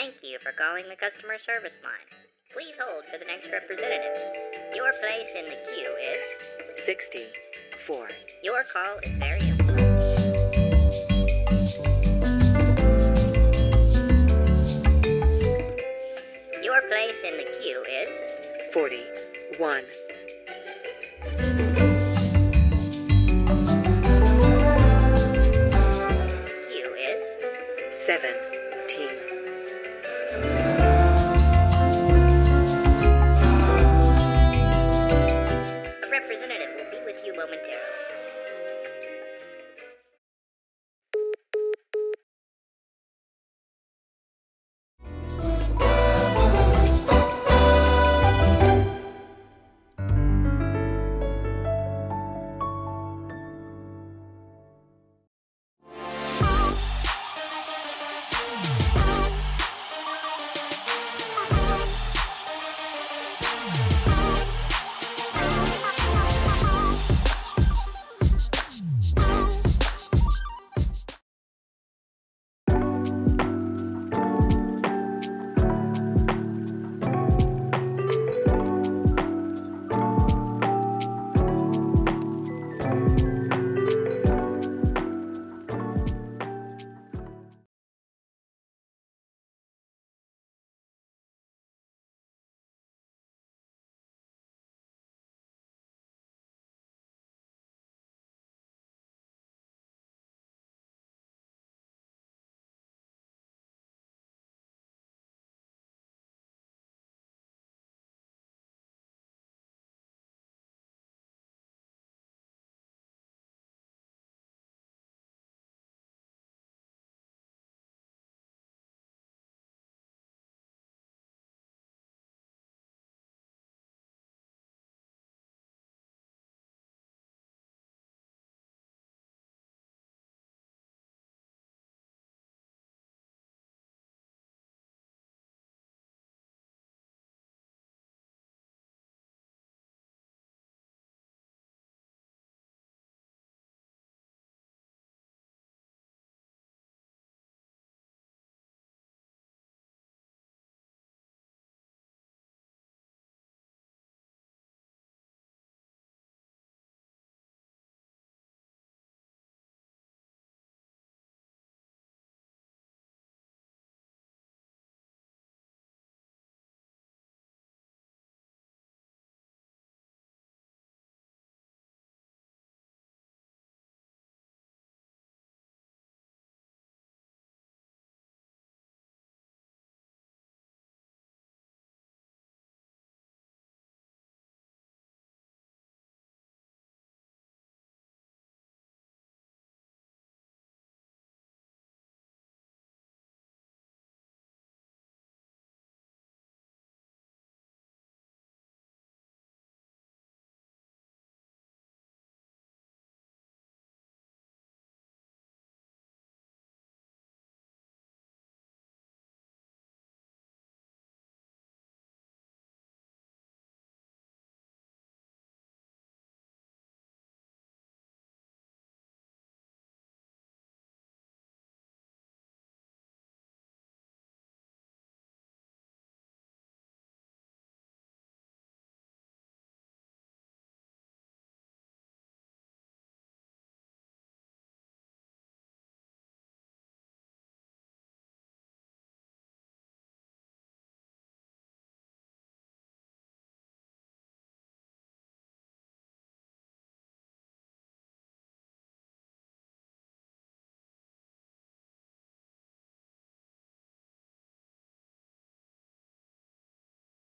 Thank you for calling the customer service line. Please hold for the next representative. Your place in the queue is 64. Your call is very important. Your place in the queue is 41. Queue is 17. A representative will be with you momentarily.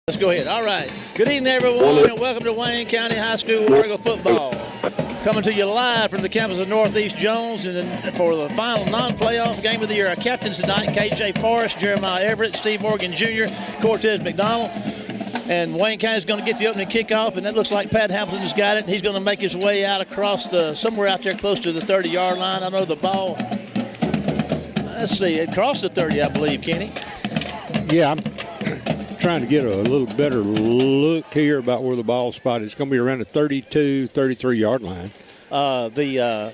Let's go ahead. All right. Good evening, everyone, and welcome to Wayne County High School War Eagle football. Coming to you live from the campus of Northeast Jones and for the final non-playoff game of the year. Our captains tonight, KJ Forrest, Jeremiah Everett, Steve Morgan Jr., Cortez McDonald. And Wayne County's going to get the opening kickoff, and it looks like Pat Hamilton's got it. He's going to make his way out across somewhere out there close to the 30-yard line. I know the ball, let's see, it crossed the 30, I believe, Kenny. Yeah, I'm trying to get a little better look here about where the ball spot is. It's going to be around the 32, 33-yard line. The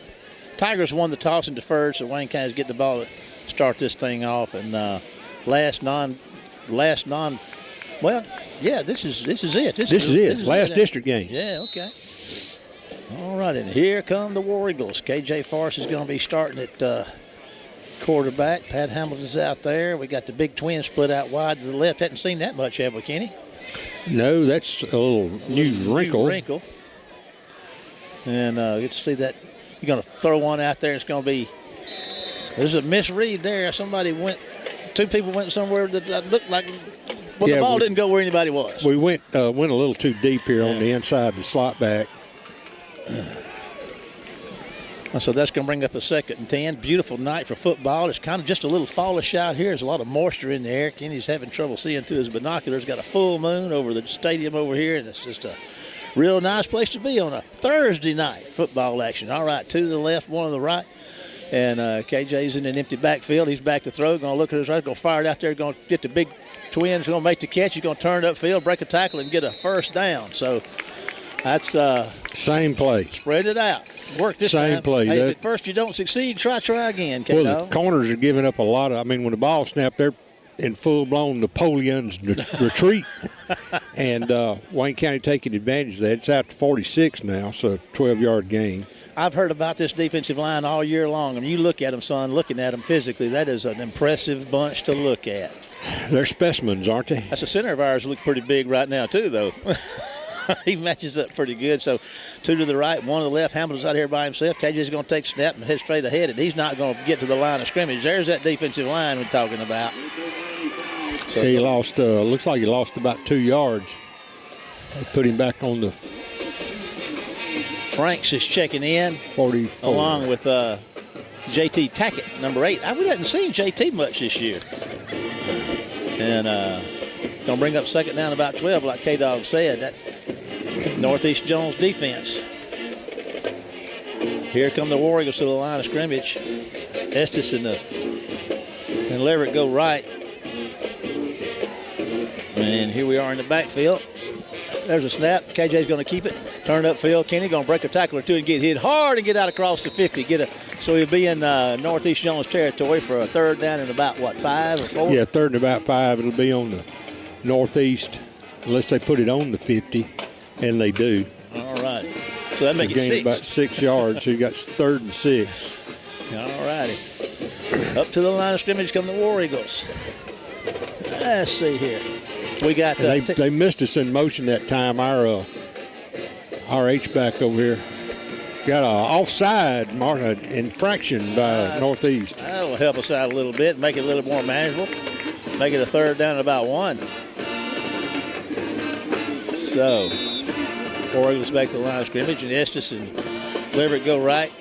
Tigers won the toss and deferred, so Wayne County's getting the ball to start this thing off. And last non. Well, yeah, this is it. This is it. Last district game. Yeah, okay. All right, and here come the War Eagles. KJ Forrest is going to be starting at quarterback. Pat Hamilton's out there. We got the big twin split out wide to the left. Hadn't seen that much, have we, Kenny? No, that's a little new wrinkle. And get to see that. You're going to throw one out there. It's going to be. There's a misread there. Two people went somewhere that looked like. Well, the ball didn't go where anybody was. We went a little too deep here on the inside, the slot back. So that's going to bring up a 2nd and 10. Beautiful night for football. It's kind of just a little fallish out here. There's a lot of moisture in the air. Kenny's having trouble seeing through his binoculars. Got a full moon over the stadium over here, and it's just a real nice place to be on a Thursday night football action. All right, 2 to the left, 1 to the right. And KJ's in an empty backfield. He's back to throw. Going to look at his right. Going to fire it out there. Going to get the big twins. Going to make the catch. He's going to turn it upfield, break a tackle, and get a first down. So that's same play. Spread it out. Work this same time. play. Hey, if at first you don't succeed, try again, K-Dog. Well, the corners are giving up a lot of. I mean, when the ball snapped, they're in full-blown Napoleon's retreat. And Wayne County taking advantage of that. It's out to 46 now, so 12-yard gain. I've heard about this defensive line all year long. I mean, you look at them, son, looking at them physically, that is an impressive bunch to look at. They're specimens, aren't they? That's a center of ours look pretty big right now, too, though. He matches up pretty good. So 2 to the right, 1 to the left. Hamilton's out here by himself. KJ's going to take a snap and head straight ahead, and he's not going to get to the line of scrimmage. There's that defensive line we're talking about. So he lost, looks like he lost about 2 yards. They put him back on the Franks is checking in 44. along with JT Tackett, number 8. I really hadn't seen JT much this year. And going to bring up 2nd down about 12, like K-Dog said. That Northeast Jones defense. Here come the War Eagles to the line of scrimmage. Estes and Leverett go right. And here we are in the backfield. There's a snap. KJ's going to keep it. Turn upfield. Kenny going to break a tackle or two and get hit hard and get out across the 50. So he'll be in Northeast Jones territory for a 3rd down and about, 5 or 4? Yeah, 3rd and about 5. It'll be on the Northeast, unless they put it on the 50, and they do. All right. So that makes it 6. About 6 yards, so you got 3rd and 6. All righty. Up to the line of scrimmage come the War Eagles. Let's see here. We got they missed us in motion that time. Our H-back over here got an offside infraction by Northeast. That'll help us out a little bit, make it a little more manageable. Make it a 3rd down and about 1. So, War Eagles back to the line of scrimmage, and Estes and Leverett go right.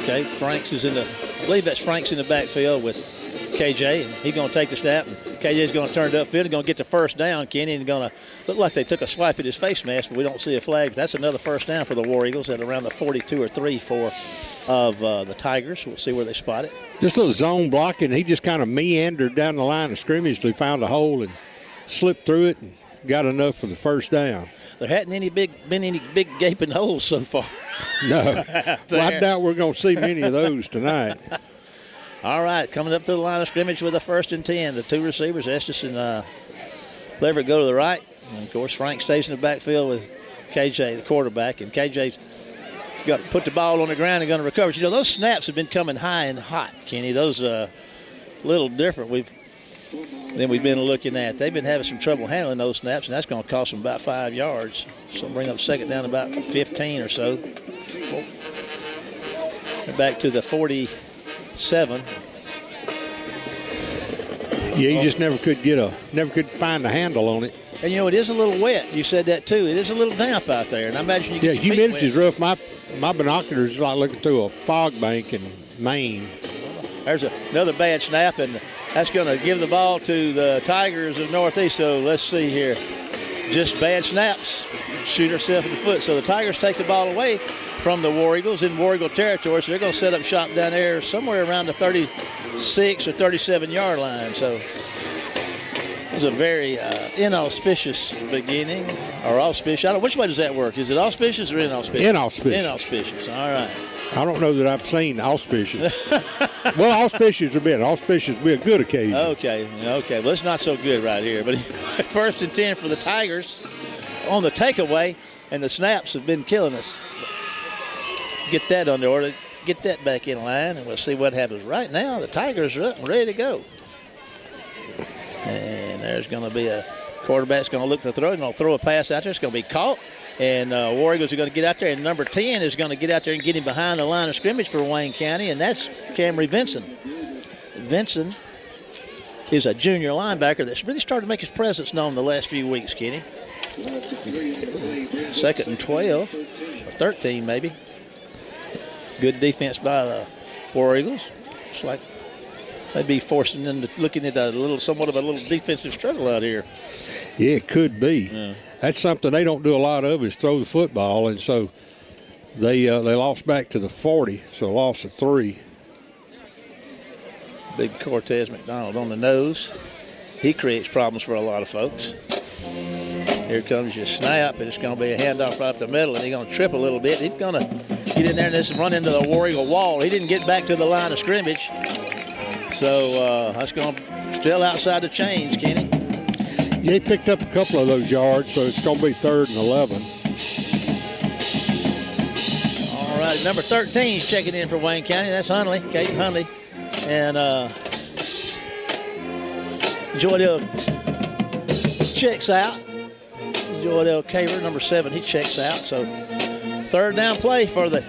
Okay, Franks is I believe that's Franks in the backfield with KJ, and he's going to take the snap. And KJ's going to turn it upfield and going to get the 1st down, Kenny, and going to look like they took a swipe at his face mask, but we don't see a flag. That's another 1st down for the War Eagles at around the 42 or 34 of the Tigers. We'll see where they spot it. Just a little zone blocking. He just kind of meandered down the line of scrimmage till he found a hole and slipped through it and got enough for the 1st down. There hadn't been any big gaping holes so far. No. Well, I doubt we're going to see many of those tonight. All right, coming up to the line of scrimmage with a 1st and 10. The 2 receivers, Estes and Leverett, go to the right. And, of course, Frank stays in the backfield with KJ, the quarterback. And KJ's got to put the ball on the ground and going to recover. You know, those snaps have been coming high and hot, Kenny. Those a little different than we've been looking at. They've been having some trouble handling those snaps, and that's going to cost them about 5 yards. So bring up 2nd down about 15 or so. Back to the 47. Yeah, you just never could find a handle on it. And, you know, it is a little wet. You said that, too. It is a little damp out there, and I imagine you get your feet humidity's rough. My binoculars are like looking through a fog bank in Maine. There's another bad snap, and that's going to give the ball to the Tigers of Northeast. So let's see here. Just bad snaps. Shoot herself in the foot. So the Tigers take the ball away from the War Eagles in War Eagle territory. So they're going to set up shop down there somewhere around the 36 or 37-yard line. So it was a very inauspicious beginning, or auspicious. I don't know, which way does that work? Is it auspicious or inauspicious? Inauspicious. Inauspicious. All right. I don't know that I've seen auspicious. Well, auspicious would be it. Auspicious would be a good occasion. Okay. Well, it's not so good right here. But 1st and 10 for the Tigers on the takeaway, and the snaps have been killing us. Get that under order. Get that back in line, and we'll see what happens. Right now, the Tigers are up and ready to go. And there's going to be a quarterback's going to look to throw. He's going to throw a pass out there. It's going to be caught. And War Eagles are going to get out there. And number 10 is going to get out there and get him behind the line of scrimmage for Wayne County, and that's Camry Vinson. Vinson is a junior linebacker that's really started to make his presence known the last few weeks, Kenny. 2nd and 12, or 13 maybe. Good defense by the War Eagles. It's like they'd be forcing them to looking at somewhat of a little defensive struggle out here. Yeah, it could be. Yeah. That's something they don't do a lot of is throw the football, and so they lost back to the 40, so lost of 3. Big Cortez McDonald on the nose. He creates problems for a lot of folks. Here comes your snap, and it's going to be a handoff right up the middle, and he's going to trip a little bit. He's going to get in there and just run into the War Eagle wall. He didn't get back to the line of scrimmage, so that's going to still outside the chains, Kenny. Yeah, he picked up a couple of those yards, so it's going to be 3rd and 11. All right, number 13 is checking in for Wayne County. That's Hunley, Kate Hunley. And Joydell checks out. Joydell Caver, number 7, he checks out. So 3rd down play for the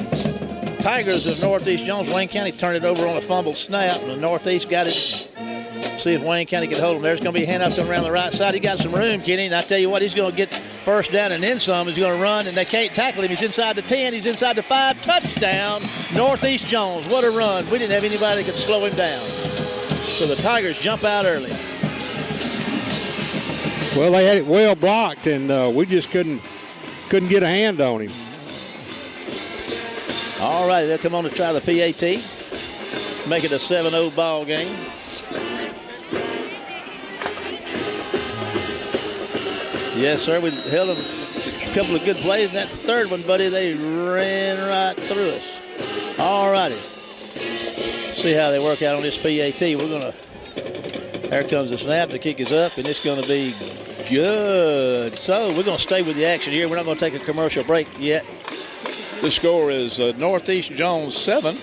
Tigers of Northeast Jones. Wayne County turned it over on a fumbled snap, and the Northeast got it. See if Wayne County can hold him. There's going to be a handoff coming around the right side. He got some room, Kenny, and I tell you what, he's going to get 1st down and then some. He's going to run, and they can't tackle him. He's inside the 10. He's inside the 5. Touchdown, Northeast Jones. What a run. We didn't have anybody that could slow him down. So the Tigers jump out early. Well, they had it well blocked, and we just couldn't get a hand on him. All right, they'll come on to try the PAT. Make it a 7-0 ball game. Yes, sir. We held them a couple of good plays in that 3rd one, buddy. They ran right through us. All righty. See how they work out on this PAT. There comes the snap. The kick is up, and it's going to be good. So we're going to stay with the action here. We're not going to take a commercial break yet. The score is Northeast Jones 7,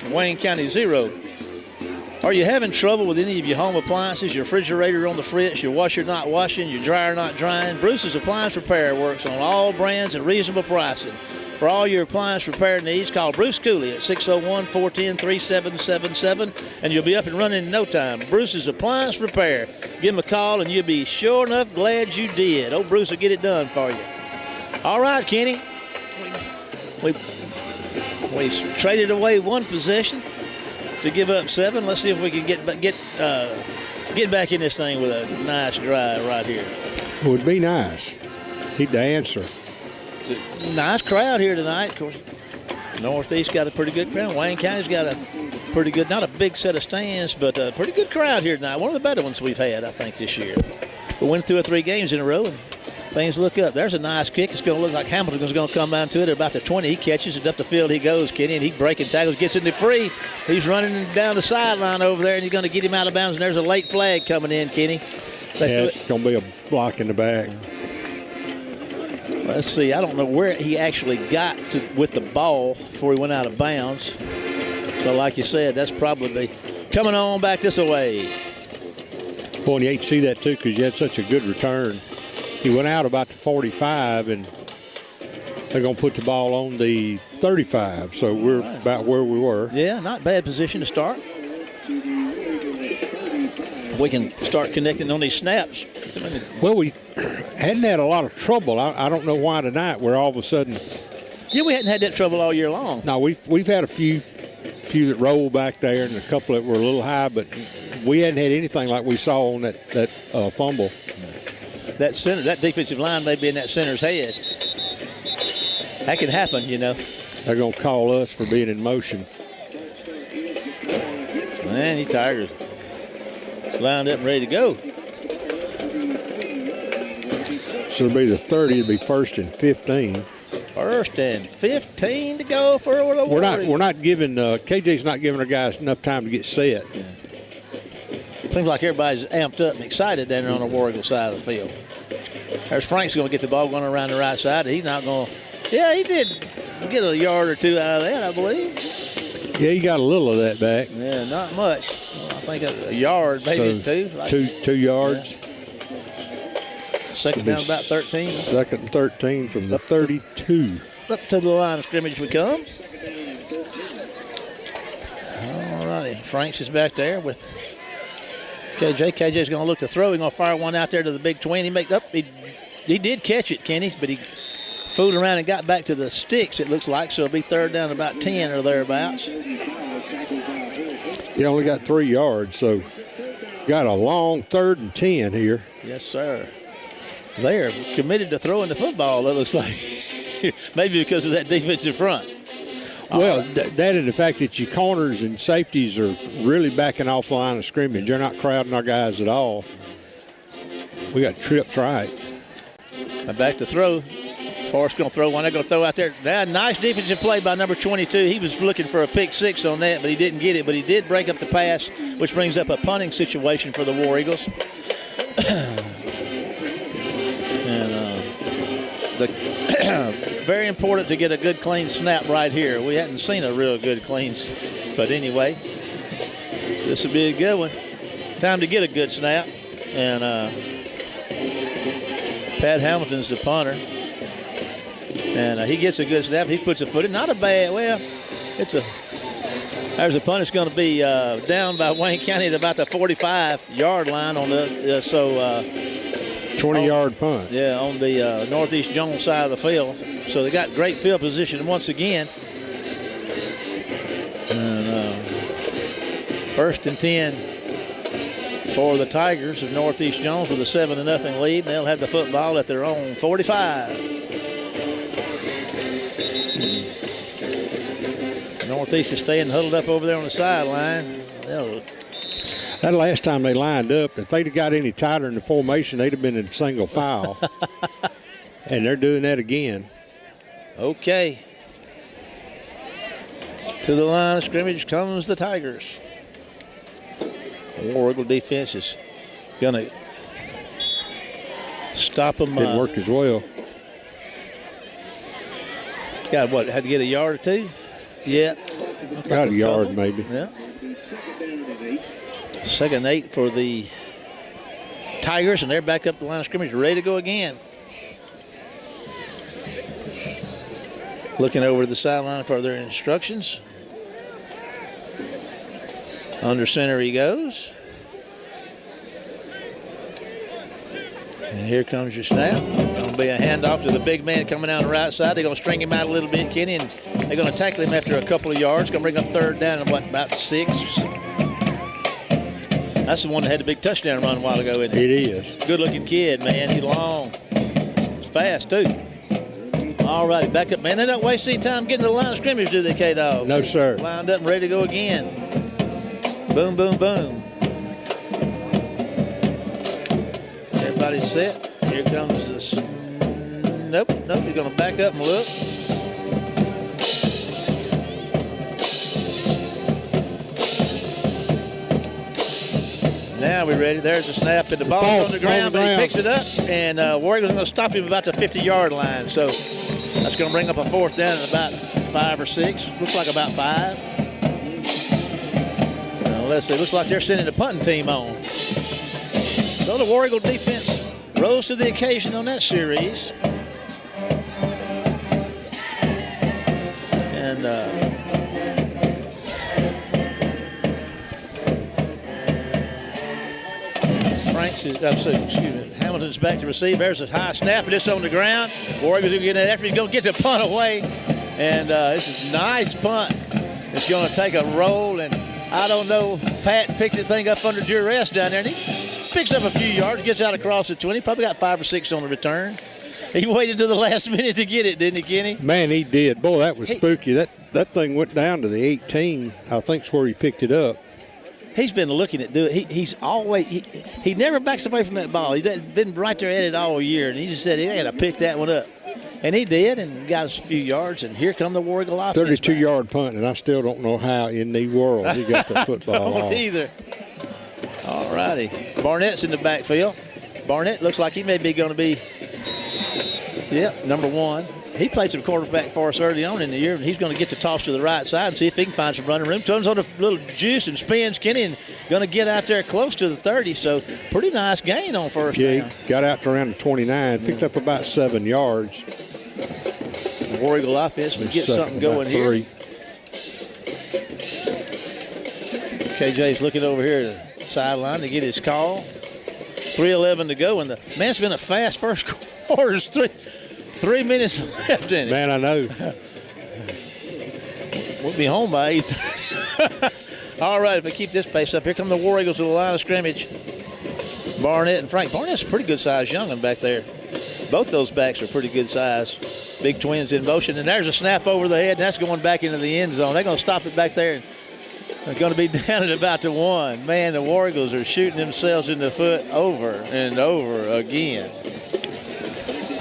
Wayne County 0. Are you having trouble with any of your home appliances, your refrigerator on the fritz, your washer not washing, your dryer not drying? Bruce's Appliance Repair works on all brands and reasonable pricing. For all your appliance repair needs, call Bruce Cooley at 601-410-3777, and you'll be up and running in no time. Bruce's Appliance Repair. Give him a call, and you'll be sure enough glad you did. Old Bruce will get it done for you. All right, Kenny. We traded away one possession to give up 7. Let's see if we can get back in this thing with a nice drive right here. It would be nice. He'd answer. Nice crowd here tonight. Of course, Northeast got a pretty good crowd. Wayne County's got a pretty good, not a big set of stands, but a pretty good crowd here tonight. One of the better ones we've had, I think, this year. We won 2 or 3 games in a row, and things look up. There's a nice kick. It's going to look like Hamilton's going to come down to it at about the 20. He catches it up the field. He goes, Kenny, and he breaking tackles, gets into free. He's running down the sideline over there, and he's going to get him out of bounds. And there's a late flag coming in, Kenny. It's going to be a block in the back. Let's see. I don't know where he actually got to with the ball before he went out of bounds. So, like you said, that's probably coming on back this way. Boy, you hate to see that, too, because you had such a good return. He went out about the 45, and they're going to put the ball on the 35, so we're about where we were. Yeah, not bad position to start. We can start connecting on these snaps. Well, we hadn't had a lot of trouble. I don't know why tonight we're all of a sudden. Yeah, we hadn't had that trouble all year long. No, we've had a few that rolled back there and a couple that were a little high, but we hadn't had anything like we saw on that fumble. That center, that defensive line may be in that center's head. That can happen, you know. They're going to call us for being in motion. Man, these Tigers lined up and ready to go. So it'll be the 30. It'll be 1st and 15. 1st and 15 to go for the Warriors. We're not giving KJ's not giving our guys enough time to get set. Yeah. Seems like everybody's amped up and excited down there on the War Eagle side of the field. There's Frank's going to get the ball going around the right side. He's not going to. Yeah, he did get a yard or two out of that, I believe. Yeah, he got a little of that back. Yeah, not much. I think a yard, maybe so two. Two yards. Yeah. Second down, about 13. Second and 13 from the 32. Up to the line of scrimmage we come. All righty. Franks is back there with KJ. KJ's going to look to throw. He's going to fire one out there to the big twin. He did catch it, Kenny, but he fooled around and got back to the sticks, it looks like. So it'll be 3rd down about 10 or thereabouts. He only got 3 yards, so got a long 3rd and 10 here. Yes, sir. They are committed to throwing the football, it looks like. Maybe because of that defensive front. Well, that and the fact that your corners and safeties are really backing off the line of scrimmage. They're not crowding our guys at all. We got tripped right. And back to throw. Forrest going to throw one. They're going to throw out there. Now, nice defensive play by number 22. He was looking for a pick 6 on that, but he didn't get it. But he did break up the pass, which brings up a punting situation for the War Eagles. Very important to get a good, clean snap right here. We hadn't seen a real good, clean, but anyway, this will be a good one. Time to get a good snap. And Pat Hamilton's the punter. And he gets a good snap. He puts a foot in. Not a bad, well, there's a punt. It's going to be down by Wayne County at about the 45-yard line on the, 20-yard punt. Yeah, on the Northeast Jones side of the field. So they got great field position once again. And 1st and 10 for the Tigers of Northeast Jones with a 7-0 lead. And they'll have the football at their own 45. Northeast is staying huddled up over there on the sideline. That last time they lined up, if they'd have got any tighter in the formation, they'd have been in single file. And they're doing that again. Okay. To the line of scrimmage comes the Tigers. War Eagle defense is going to stop them. Didn't work as well. Got what? Had to get a yard or two? Yeah. Got a yard maybe. Yeah. 2nd and 8 for the Tigers, and they're back up the line of scrimmage, ready to go again. Looking over to the sideline for their instructions. Under center he goes. And here comes your snap. Going to be a handoff to the big man coming out on the right side. They're going to string him out a little bit, Kenny, and they're going to tackle him after a couple of yards. Going to bring up 3rd down at about 6. That's the one that had the big touchdown run a while ago, isn't it? It is. Good-looking kid, man. He's long. He's fast, too. All righty, back up, man. They don't waste any time getting to the line of scrimmage, do they, K-Dog? No, sir. Lined up and ready to go again. Boom, boom, boom. Everybody's set. Here comes this. Nope. He's going to back up and look. Now we're ready. There's the snap, and the ball's on the ground, but he picks it up, and War Eagle's going to stop him about the 50-yard line. So that's going to bring up a 4th down at about 5 or 6. Looks like about 5. Let's see. Looks like they're sending the punting team on. So the War Eagle defense rose to the occasion on that series. And Hamilton's back to receive. There's a high snap, and it's on the ground. War Eagles going to get it after he's going to get the punt away. And this is a nice punt. It's going to take a roll, and I don't know. Pat picked the thing up under duress down there, and he picks up a few yards, gets out across the 20. Probably got 5 or 6 on the return. He waited to the last minute to get it, didn't he, Kenny? Man, he did. Boy, that was spooky. That thing went down to the 18. I think's where he picked it up. He's been looking at doing it. He's always he never backs away from that ball. He's been right there at it all year, and he just said he had to pick that one up. And he did, and got us a few yards, and here come the War Eagle offense. 32-yard punt, and I still don't know how in the world he got the football don't off. either. All righty. Barnett's in the backfield. Barnett looks like he may be going to be, number 1. He played some quarterback for us early on in the year, and he's going to get the toss to the right side and see if he can find some running room. Turns on a little juice and spins Kenny and going to get out there close to the 30. So pretty nice gain on first down. Yeah, he got out to around the 29, picked up about 7 yards. The War Eagle offense would get something going here. 3. KJ's looking over here to the sideline to get his call. 3:11 to go, and the man's been a fast first quarter. 3 minutes left in it. Man, I know. We'll be home by 8:30. All right, if we keep this pace up, here come the War Eagles to the line of scrimmage. Barnett and Frank. Barnett's a pretty good size young'un back there. Both those backs are pretty good size. Big twins in motion, and there's a snap over the head, and that's going back into the end zone. They're going to stop it back there, and they're going to be down at about the 1. Man, the War Eagles are shooting themselves in the foot over and over again.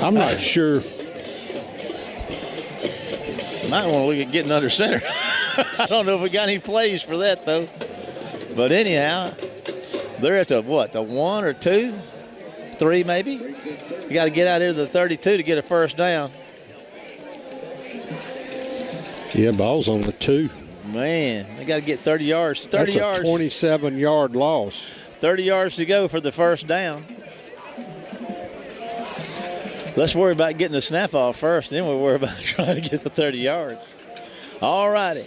I'm not sure. Might want to look at getting under center. I don't know if we got any plays for that, though. But anyhow, they're at the 1 or 2? 3 maybe? You got to get out here to the 32 to get a first down. Yeah, ball's on the 2. Man, they got to get 30 yards. 30 That's yards. a 27-yard loss. 30 yards to go for the first down. Let's worry about getting the snap off first, then we'll worry about trying to get the 30 yards. All righty.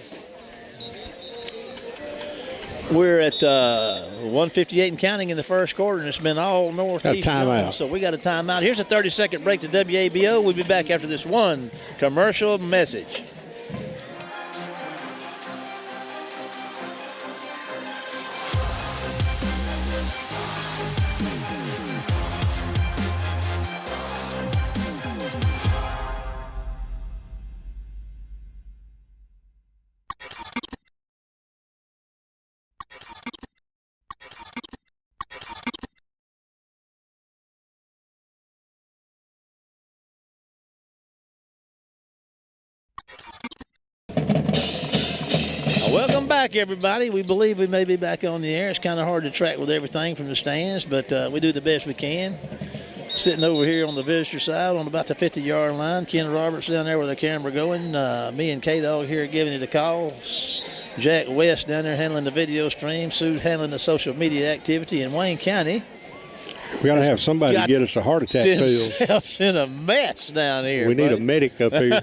We're at 1:58 and counting in the first quarter, and it's been all northeast. Got a timeout. So we got a timeout. Here's a 30-second break to WABO. We'll be back after this one commercial message. Welcome back, everybody. We believe we may be back on the air. It's kind of hard to track with everything from the stands, but we do the best we can. Sitting over here on the visitor side on about the 50-yard line. Ken Roberts down there with the camera going. Me and K-Dog here giving you the calls. Jack West down there handling the video stream. Sue handling the social media activity in Wayne County. We got to have somebody to get us a heart attack pills. Themselves in a mess down here. We need a medic up here.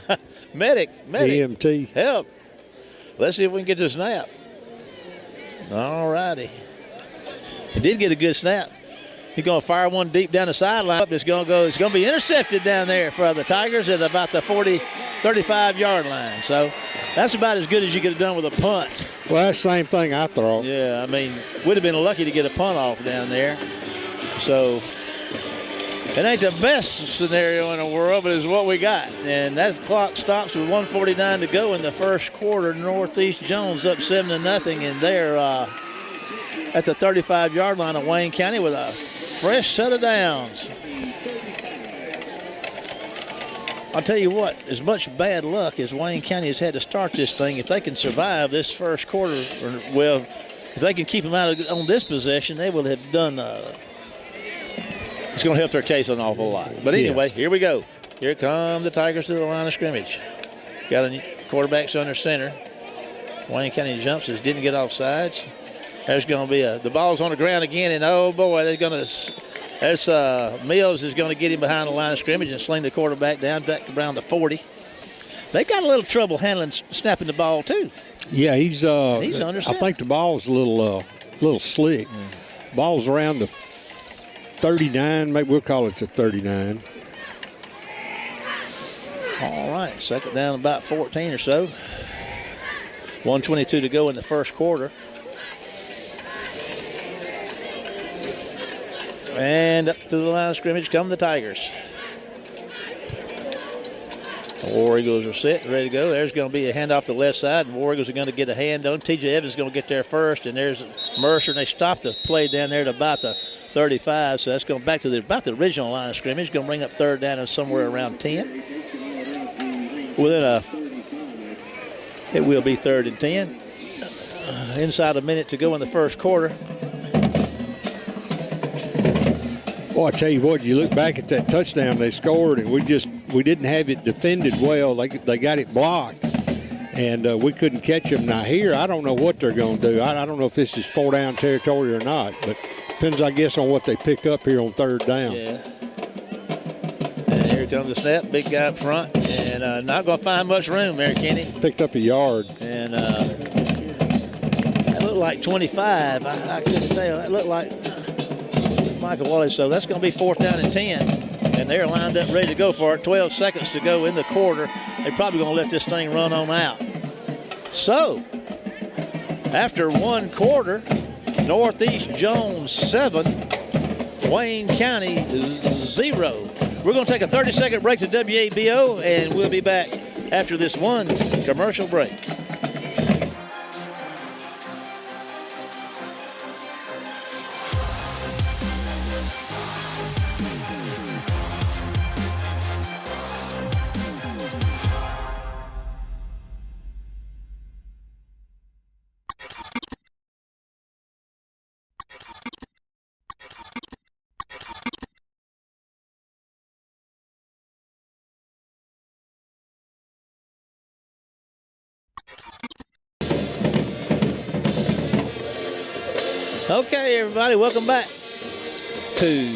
medic. EMT. Help. Let's see if we can get the snap. All righty. He did get a good snap. He's going to fire one deep down the sideline. It's going to be intercepted down there for the Tigers at about the 35-yard line. So that's about as good as you could have done with a punt. Well, that's the same thing I thought. Yeah, I mean, would have been lucky to get a punt off down there. So it ain't the best scenario in the world, but it's what we got. And that clock stops with 1:49 to go in the first quarter. Northeast Jones up 7-0, and they're at the 35-yard line of Wayne County with a fresh set of downs. I'll tell you what, as much bad luck as Wayne County has had to start this thing, if they can survive this first quarter, if they can keep them out on this possession, they will have done it's going to help their case an awful lot. But anyway, Here we go. Here come the Tigers to the line of scrimmage. Got a quarterbacks under center. Wayne County jumps, didn't get off sides. There's going to be the ball's on the ground again, and oh boy, Mills is going to get him behind the line of scrimmage and sling the quarterback down back around the 40. They got a little trouble snapping the ball too. Yeah, he's under center. I think the ball's a little slick. Ball's around the 39, maybe we'll call it the 39. All right, second down about 14 or so. 1:22 to go in the first quarter. And up to the line of scrimmage come the Tigers. The War Eagles are set and ready to go. There's going to be a handoff to the left side, and War Eagles are going to get a hand on. T.J. Evans is going to get there first, and there's Mercer, and they stopped the play down there at about the 35, so that's going back to about the original line of scrimmage. Going to bring up third down and somewhere around 10. It will be 3rd and 10. Inside a minute to go in the first quarter. Boy, I tell you what, you look back at that touchdown they scored, and we didn't have it defended well. They got it blocked, and we couldn't catch them. Now here, I don't know what they're going to do. I don't know if this is 4-down territory or not, but depends, I guess, on what they pick up here on 3rd down. Yeah. And here comes the snap, big guy up front, and not going to find much room there, Kenny. Picked up a yard. And that looked like 25. I couldn't tell. That looked like Michael Wallace. So that's going to be 4th down and 10. And they're lined up ready to go for it. 12 seconds to go in the quarter. They're probably going to let this thing run on out. So, after 1 quarter, Northeast Jones 7, Wayne County 0. We're going to take a 30-second break to WABO, and we'll be back after this one commercial break. Okay, everybody, welcome back to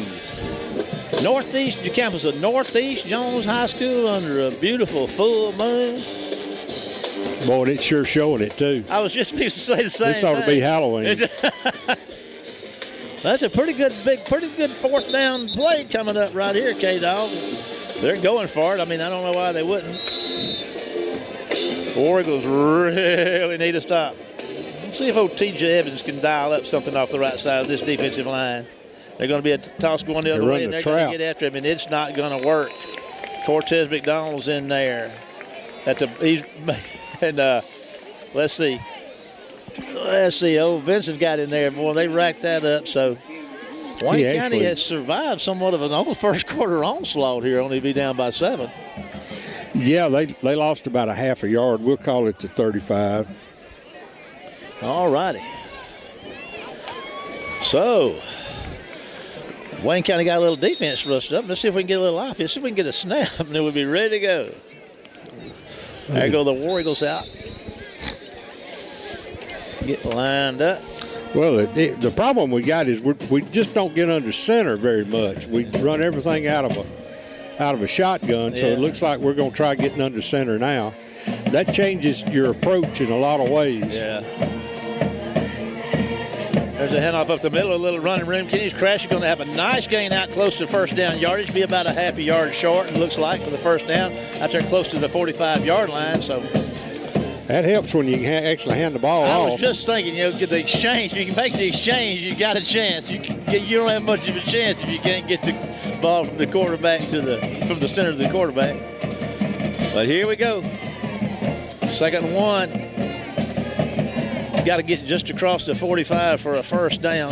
the campus of Northeast Jones High School under a beautiful full moon. Boy, it's sure showing it, too. I was just supposed to say the same thing. This ought to be Halloween. That's a pretty good 4th down play coming up right here, K-Dog. They're going for it. I mean, I don't know why they wouldn't. War Eagles really need to stop. Let's see if old T.J. Evans can dial up something off the right side of this defensive line. They're going to be a toss going the other way, and they're going to get after him, and it's not going to work. Cortez McDonald's in there. Let's see. Old Vincent got in there. Boy, they racked that up. So Wayne County has survived somewhat of an almost first quarter onslaught here, only be down by 7. Yeah, they lost about a half a yard. We'll call it the 35. All righty. So, Wayne County got a little defense rushed up. Let's see if we can get a little offense. See if we can get a snap, and then we'll be ready to go. There go the War Eagles out. Get lined up. Well, the problem we got is we just don't get under center very much. We run everything out of a shotgun, so it looks like we're going to try getting under center now. That changes your approach in a lot of ways. Yeah. There's a handoff up the middle, a little running room. Kenny's Crash is going to have a nice gain out close to 1st down yardage. Be about a half a yard short, it looks like, for the 1st down. Out there close to the 45-yard line. So that helps when you can actually hand the ball off. I was just thinking, get the exchange. If you can make the exchange, you got a chance. You don't have much of a chance if you can't get the ball from the quarterback from the center of the quarterback. But here we go. 2nd and 1. Got to get just across the 45 for a 1st down.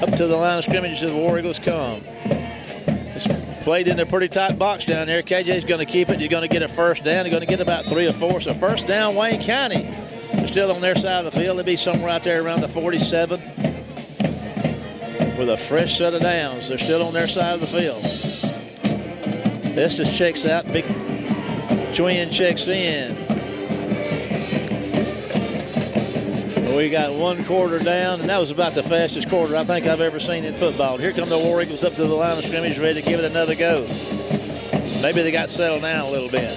Up to the line of scrimmage as the War Eagles come. It's played in a pretty tight box down there. KJ's going to keep it. He's going to get a 1st down. He's going to get about 3 or 4. So 1st down, Wayne County. They're still on their side of the field. They'll be somewhere out there around the 47 with a fresh set of downs. They're still on their side of the field. Estes checks out. Big Twin checks in. We got 1 quarter down, and that was about the fastest quarter I think I've ever seen in football. Here come the War Eagles up to the line of scrimmage, ready to give it another go. Maybe they got settled down a little bit.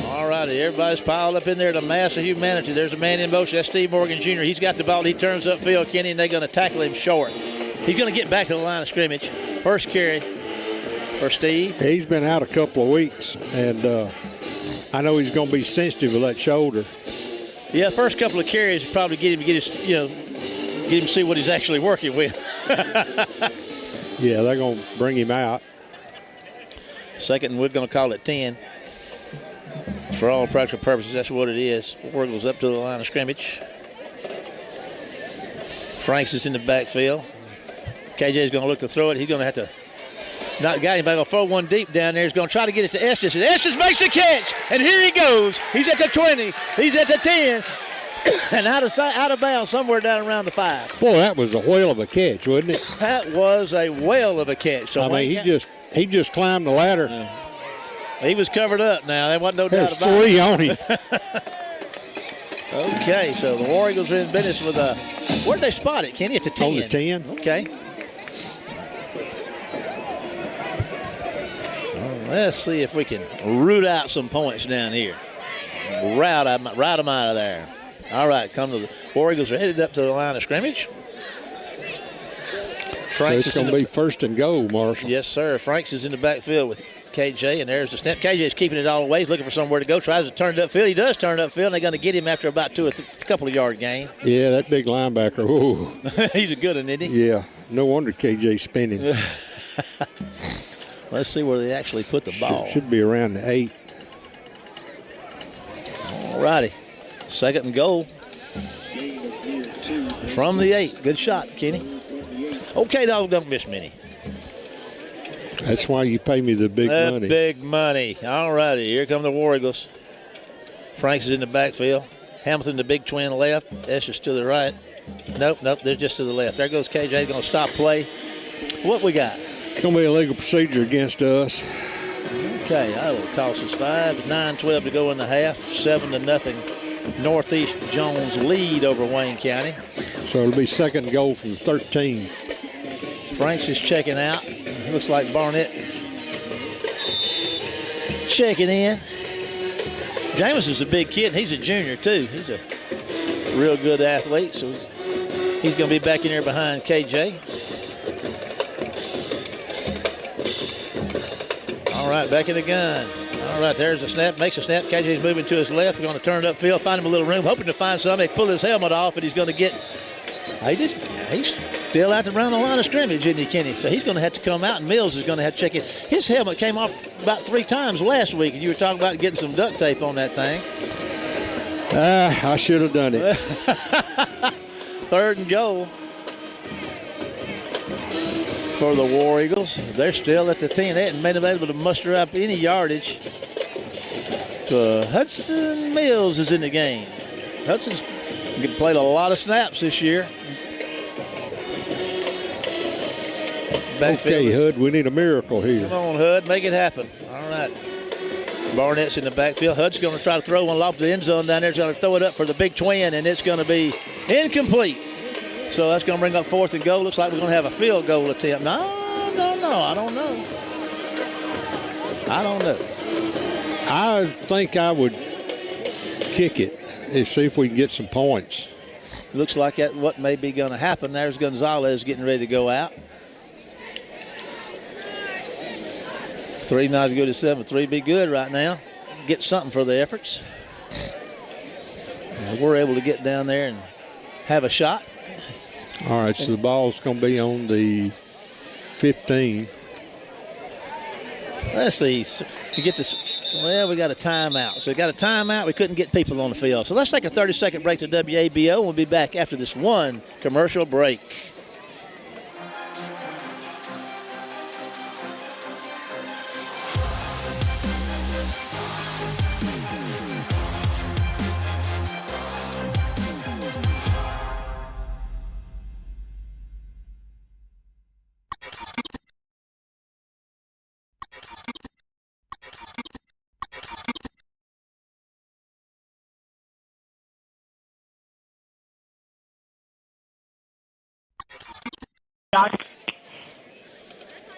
All righty, everybody's piled up in there, the mass of humanity. There's a man in motion. That's Steve Morgan Jr. He's got the ball. He turns upfield, Kenny, and they're going to tackle him short. He's going to get back to the line of scrimmage. First carry for Steve. He's been out a couple of weeks, and I know he's going to be sensitive of that shoulder. Yeah, first couple of carries probably get him to see what he's actually working with. Yeah, they're going to bring him out. Second, and we're going to call it 10. For all practical purposes, that's what it is. War Eagles up to the line of scrimmage. Franks is in the backfield. KJ's going to look to throw it. He's going to have to not got anybody. Going to throw one deep down there. He's going to try to get it to Estes, and Estes makes the catch. And here he goes. He's at the 20. He's at the 10. And out of bounds somewhere down around the 5. Boy, that was a whale of a catch, wasn't it? That was a whale of a catch. So I mean, he just climbed the ladder. He was covered up now. There wasn't no doubt about it. There's 3 on him. Okay, so the War Eagles are in business with a. Where'd they spot it, Kenny? At the 10. On the 10. Okay. Let's see if we can root out some points down here. Rout them out of there. All right, come to the War Eagles are headed up to the line of scrimmage. Franks so it's going to be first and goal, Marshall. Yes, sir. Franks is in the backfield with KJ, and there's the snap. KJ is keeping it all the way. He's looking for somewhere to go. Tries to turn it upfield. He does turn it upfield, and they're going to get him after about a couple of yard gain. Yeah, that big linebacker. Ooh. He's a good one, isn't he? Yeah. No wonder KJ's spinning. Let's see where they actually put the ball. Should be around the 8. All righty. Second and goal. From the 8. Good shot, Kenny. Okay, dog, don't miss many. That's why you pay me the big money. Big money. All righty, here come the War Eagles. Franks is in the backfield. Hamilton, the big twin left. Estes to the right. Nope, they're just to the left. There goes KJ, going to stop play. What we got? It's going to be a legal procedure against us. Okay, I will toss us 5. 9-12 to go in the half. 7-0. Northeast Jones lead over Wayne County. So it'll be second goal from 13. Franks is checking out. Looks like Barnett checking in. James is a big kid, and he's a junior, too. He's a real good athlete, so he's going to be back in there behind KJ. All right, back in the gun. All right, there's a snap. Makes a snap. KJ's moving to his left. We're going to turn it upfield, find him a little room, hoping to find somebody. Pull his helmet off, and he's going to get he's still out around the line of scrimmage, isn't he, Kenny? So he's going to have to come out, and Mills is going to have to check it. His helmet came off about 3 times last week, and you were talking about getting some duct tape on that thing. I should have done it. Third and goal for the War Eagles. They're still at the 10. They hadn't been able to muster up any yardage. Hudson Mills is in the game. Hudson's played a lot of snaps this year. Okay, Hud, we need a miracle here. Come on, Hud, make it happen. All right. Barnett's in the backfield. Hud's going to try to throw one off the end zone down there. He's going to throw it up for the big twin, and it's going to be incomplete. So that's going to bring up 4th and goal. Looks like we're going to have a field goal attempt. No, I don't know. I think I would kick it and see if we can get some points. Looks like that's what may be going to happen. There's Gonzalez getting ready to go out. 3 not to go to 7. 3 be good right now. Get something for the efforts. We're able to get down there and have a shot. All right, so the ball's going to be on the 15. Let's see. You get this. Well, we got a timeout. So we got a timeout. We couldn't get people on the field. So let's take a 30-second break to WABO. We'll be back after this one commercial break.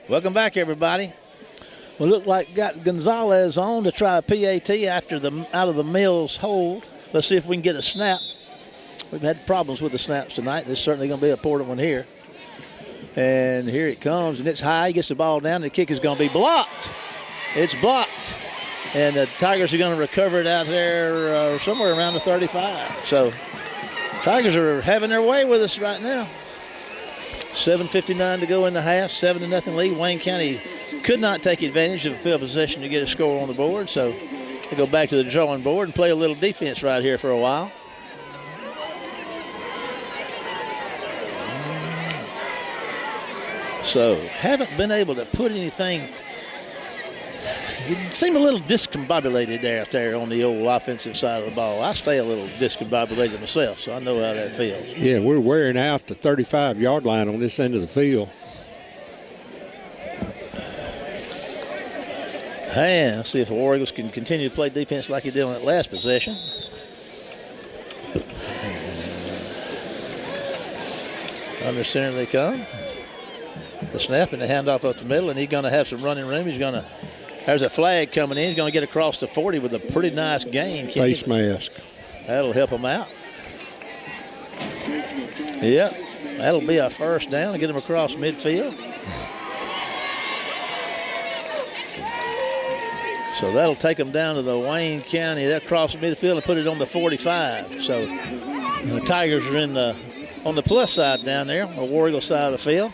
Welcome back, everybody. We look like got Gonzalez on to try a PAT after out of the Mills hold. Let's see if we can get a snap. We've had problems with the snaps tonight. There's certainly going to be an important one here. And here it comes, and it's high. He gets the ball down, and the kick is going to be blocked. It's blocked. And the Tigers are going to recover it out there somewhere around the 35. So Tigers are having their way with us right now. 7:59 to go in the half, 7-0 lead. Wayne County could not take advantage of a field position to get a score on the board, so they go back to the drawing board and play a little defense right here for a while. So haven't been able to put anything. You seem a little discombobulated out there on the old offensive side of the ball. I stay a little discombobulated myself, so I know how that feels. Yeah, we're wearing out the 35-yard line on this end of the field. And let's see if the War Eagles can continue to play defense like he did on that last possession. Under center they come. The snap and the handoff up the middle, and he's going to have some running room. There's a flag coming in. He's going to get across the 40 with a pretty nice gain. Face mask. That'll help him out. Yep, that'll be a first down to get him across midfield. So that'll take them down to the Wayne County. They'll cross the midfield and put it on the 45. So the Tigers are on the plus side down there, on the War Eagle side of the field.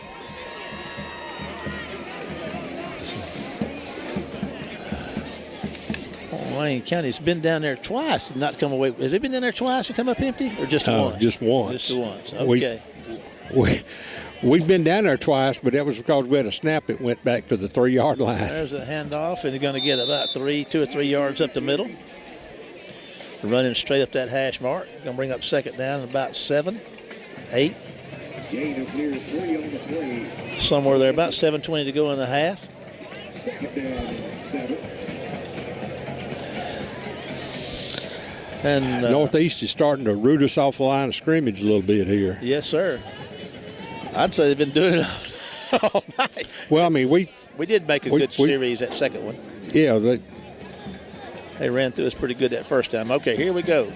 Wayne County's been down there twice and not come away. Has it been down there twice and come up empty, or just once? Just once. Just once. Okay. We've been down there twice, but that was because we had a snap that went back to the 3-yard line. There's a handoff, and they're going to get about 2 or 3 yards up the middle. Running straight up that hash mark. Going to bring up second down about 7, 8. Somewhere there, about 7:20 to go in the half. Second down and 7. And Northeast is starting to root us off the line of scrimmage a little bit here. Yes, sir. I'd say they've been doing it all night. Well, I mean, we did make a good series that second one. Yeah, they ran through us pretty good that first time. Okay, here we go.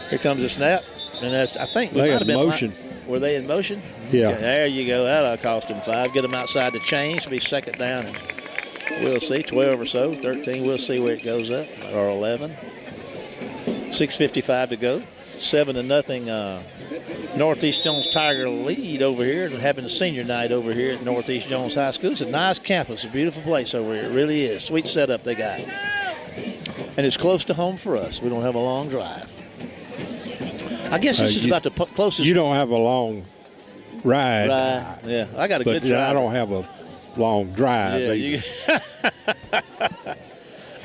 Here comes the snap, and I think they had motion. Were they in motion? Yeah. Okay, there you go. That'll cost them 5. Get them outside the chains. Be second down, and we'll see 12 or so, 13. We'll see where it goes up, or 11. 6:55 to go. 7-0. Northeast Jones Tiger lead over here, and having a senior night over here at Northeast Jones High School. It's a nice campus, a beautiful place over here. It really is. Sweet setup they got. And it's close to home for us. We don't have a long drive. I guess this is about the closest. You don't have a long ride. Yeah, I got a good drive. I don't have a long drive. Yeah,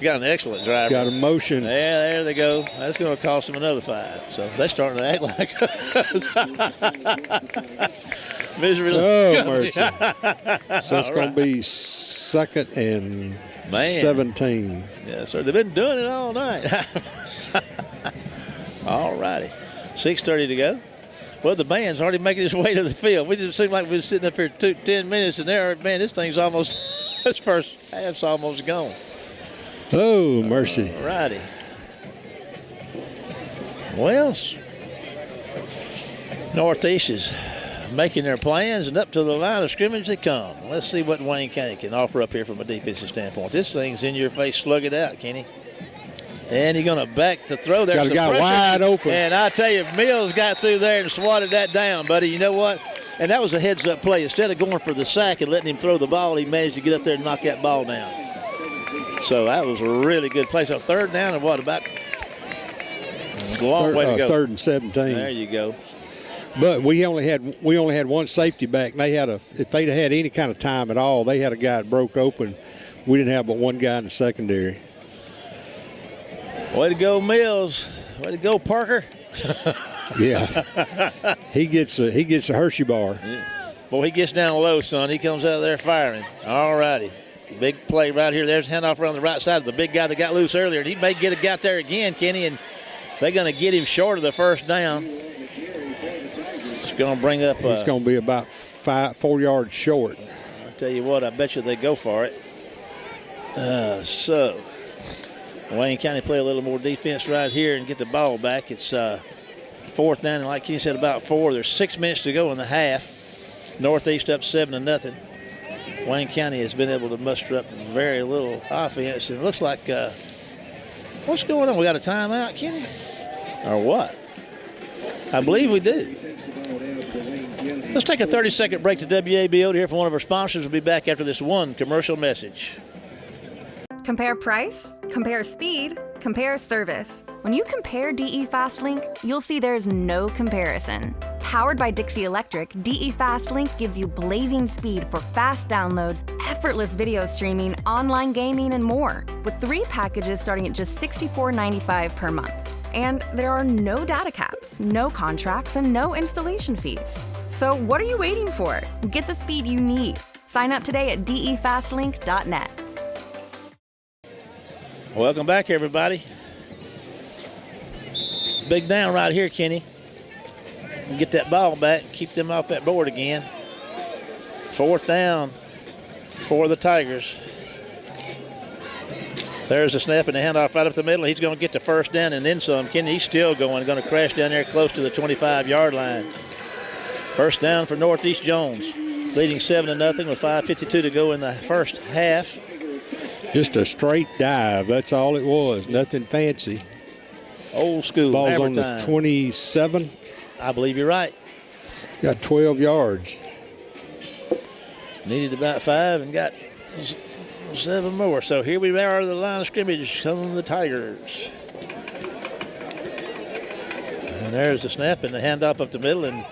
you got an excellent driver. Got a motion. Yeah, there they go. That's going to cost them another 5. So they're starting to act like misery. Oh, mercy. So it's going to be 2nd and 17. Yeah, sir. They've been doing it all night. All righty. 6:30 to go. Well, the band's already making its way to the field. We just seem like we've been sitting up here 10 minutes, and there, man, this thing's almost, this first half's almost gone. Oh, mercy. All righty. Well, Northeast is making their plans, and up to the line of scrimmage they come. Let's see what Wayne County can offer up here from a defensive standpoint. This thing's in your face. Slug it out, Kenny. And he's going to back the throw there. Got a guy wide open. And I tell you, Mills got through there and swatted that down, buddy. You know what? And that was a heads-up play. Instead of going for the sack and letting him throw the ball, he managed to get up there and knock that ball down. So that was a really good play. So 3rd down and what, about a long way to go. 3rd and 17. There you go. But we only had one safety back. And they had if they'd had any kind of time at all, they had a guy that broke open. We didn't have but one guy in the secondary. Way to go, Mills. Way to go, Parker. Yeah. He gets a Hershey bar. Yeah. Boy, he gets down low, son. He comes out there firing. All righty. Big play right here. There's handoff around the right side of the big guy that got loose earlier. And he may get a guy there again, Kenny, and they're going to get him short of the first down. It's going to bring up. It's going to be about 4 yards short. I'll tell you what, I bet you they go for it. So Wayne County play a little more defense right here and get the ball back. It's 4th down, and like Kenny said, about 4. There's 6 minutes to go in the half. Northeast up 7-0. Wayne County has been able to muster up very little offense. And it looks like, what's going on? We got a timeout, Kenny? Or what? I believe we do. Let's take a 30-second break to WABO to hear from one of our sponsors. We'll be back after this one commercial message. Compare price, compare speed, compare service. When you compare DE FastLink, you'll see there's no comparison. Powered by Dixie Electric, DE FastLink gives you blazing speed for fast downloads, effortless video streaming, online gaming, and more, with 3 packages starting at just $64.95 per month. And there are no data caps, no contracts, and no installation fees. So what are you waiting for? Get the speed you need. Sign up today at defastlink.net. Welcome back, everybody. Big down right here, Kenny. And get that ball back, keep them off that board again. 4th down for the Tigers. There's the snap and the handoff right up the middle. He's going to get the 1st down and then some. Kenny, he's still going to crash down there close to the 25-yard line. 1st down for Northeast Jones, leading 7-0 with 5:52 to go in the first half. Just a straight dive. That's all it was. Nothing fancy. Old school. Ball's on the time. 27. I believe you're right. Got 12 yards. Needed about 5 and got 7 more. So here we are at the line of scrimmage. Come the Tigers. And there's the snap and the handoff up the middle. And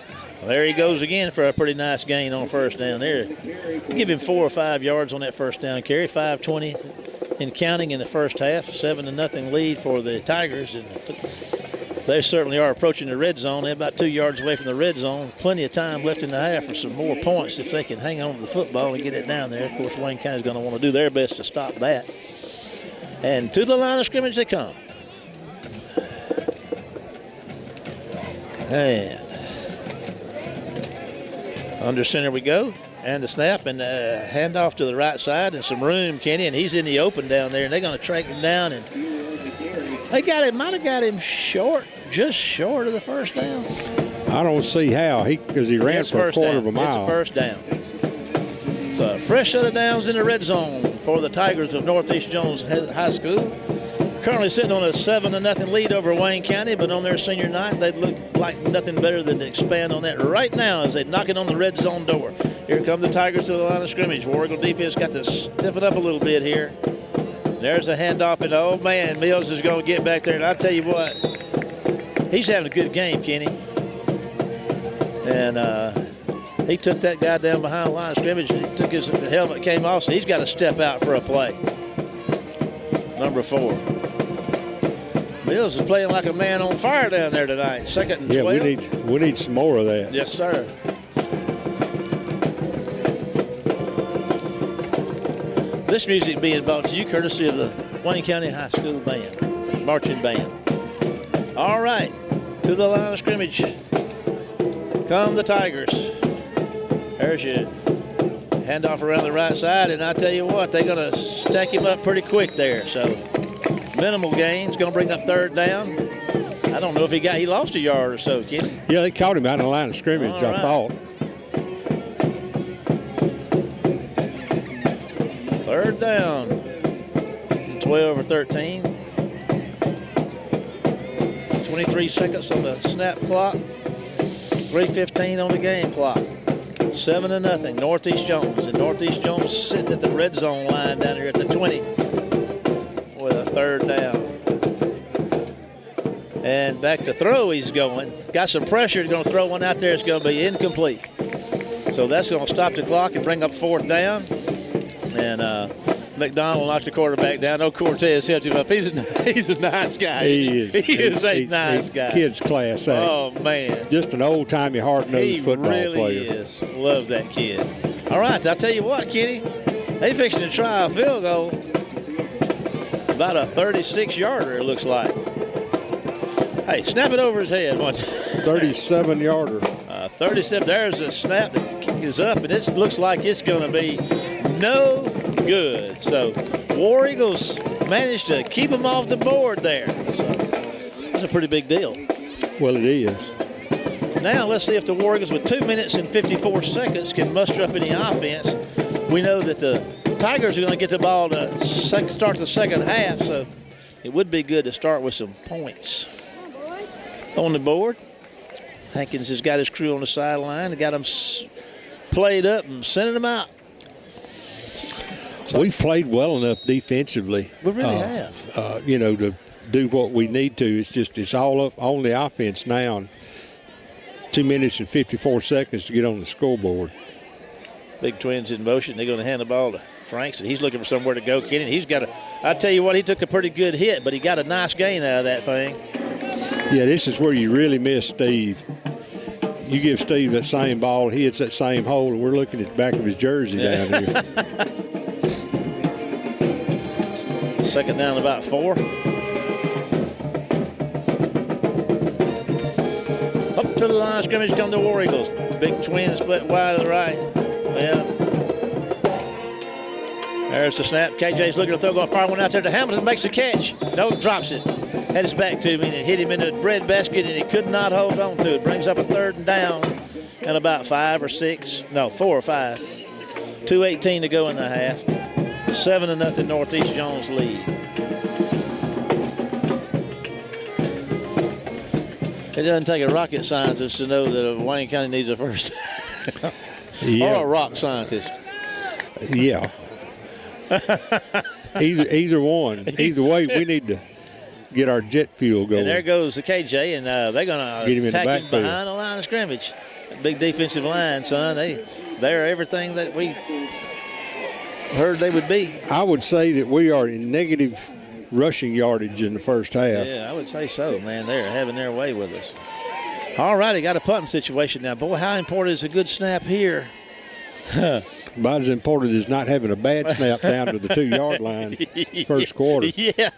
there he goes again for a pretty nice gain on 1st down there. Give him 4 or 5 yards on that 1st down carry. 5:20 in counting in the first half. 7-0 lead for the Tigers. And they certainly are approaching the red zone. They're about 2 yards away from the red zone. Plenty of time left in the half for some more points if they can hang on to the football and get it down there. Of course, Wayne County's going to want to do their best to stop that. And to the line of scrimmage they come. And under center we go. And the snap and handoff to the right side and some room, Kenny, and he's in the open down there, and they're going to track him down. And they might have got him short, just short of the 1st down. I don't see how, because he ran for a quarter of a mile. It's a 1st down. So a fresh set of downs in the red zone for the Tigers of Northeast Jones High School. Currently sitting on a 7-0 lead over Wayne County, but on their senior night, they look like nothing better than to expand on that right now as they knock it on the red zone door. Here come the Tigers to the line of scrimmage. War Eagle defense got to step it up a little bit here. There's a handoff, and oh man, Mills is going to get back there. And I tell you what, he's having a good game, Kenny. And he took that guy down behind the line of scrimmage. He took his helmet, came off, so he's got to step out for a play. Number 4. Mills is playing like a man on fire down there tonight. 2nd and 12. Yeah, we need some more of that. Yes, sir. This music being brought to you courtesy of the Wayne County High School Band, marching band. All right, to the line of scrimmage come the Tigers. There's your handoff around the right side, and I tell you what, they're going to stack him up pretty quick there. So minimal gains, going to bring up 3rd down. I don't know if he lost a yard or so, Kenny. Yeah, they caught him out in the line of scrimmage, All right. I thought. 3rd down, 12 or 13. 23 seconds on the snap clock. 3:15 on the game clock. 7-0, Northeast Jones. And Northeast Jones sitting at the red zone line down here at the 20 with a 3rd down. And back to throw he's going. Got some pressure. He's going to throw one out there. It's going to be incomplete. So that's going to stop the clock and bring up 4th down. And McDonald knocked the quarterback down. No, Cortez helped him up. He's a nice guy. He is. He is a nice guy. Kid's class A. Oh, man. Just an old-timey, hard-nosed football really player. He is. Love that kid. All right, I'll tell you what, Kenny. They fixing to try a field goal. About a 36-yarder, it looks like. Hey, snap it over his head once. 37-yarder. 37. There's a snap that is up, and it looks like it's going to be no good. So War Eagles managed to keep them off the board there. So that's a pretty big deal. Well, it is. Now let's see if the War Eagles with 2 minutes and 54 seconds can muster up any offense. We know that the Tigers are going to get the ball to start the second half, so it would be good to start with some points on the board. Hankins has got his crew on the sideline and got them played up and sending them out. We've played well enough defensively. We really have. You know, to do what we need to. It's all up on the offense now. And 2 minutes and 54 seconds to get on the scoreboard. Big Twins in motion. They're going to hand the ball to Franks, and he's looking for somewhere to go. Kenny, he's got I tell you what, he took a pretty good hit, but he got a nice gain out of that thing. Yeah, this is where you really miss Steve. You give Steve that same ball, he hits that same hole, and we're looking at the back of his jersey down here. Second down, about 4. Up to the line of scrimmage come the War Eagles. Big Twins split wide to the right. Yeah. There's the snap. KJ's looking to throw, going far one out there to Hamilton, makes the catch. No, drops it. Had his back to me and it hit him in the bread basket, and he could not hold on to it. Brings up a 3rd and down and about 4 or 5. 2:18 to go in the half. 7-0 Northeast Jones lead. It doesn't take a rocket scientist to know that Wayne County needs a first. Yeah. Or a rock scientist. Yeah. Either one. Either way, we need to get our jet fuel going. And there goes the KJ, and they're going to attack him behind the line of scrimmage. Big defensive line, son. They're everything that we heard they would be. I would say that we are in negative rushing yardage in the first half. Yeah, I would say so, man. They're having their way with us. All righty, got a punting situation now. Boy, how important is a good snap here? About as important as not having a bad snap down to the 2-yard line first quarter. Yeah.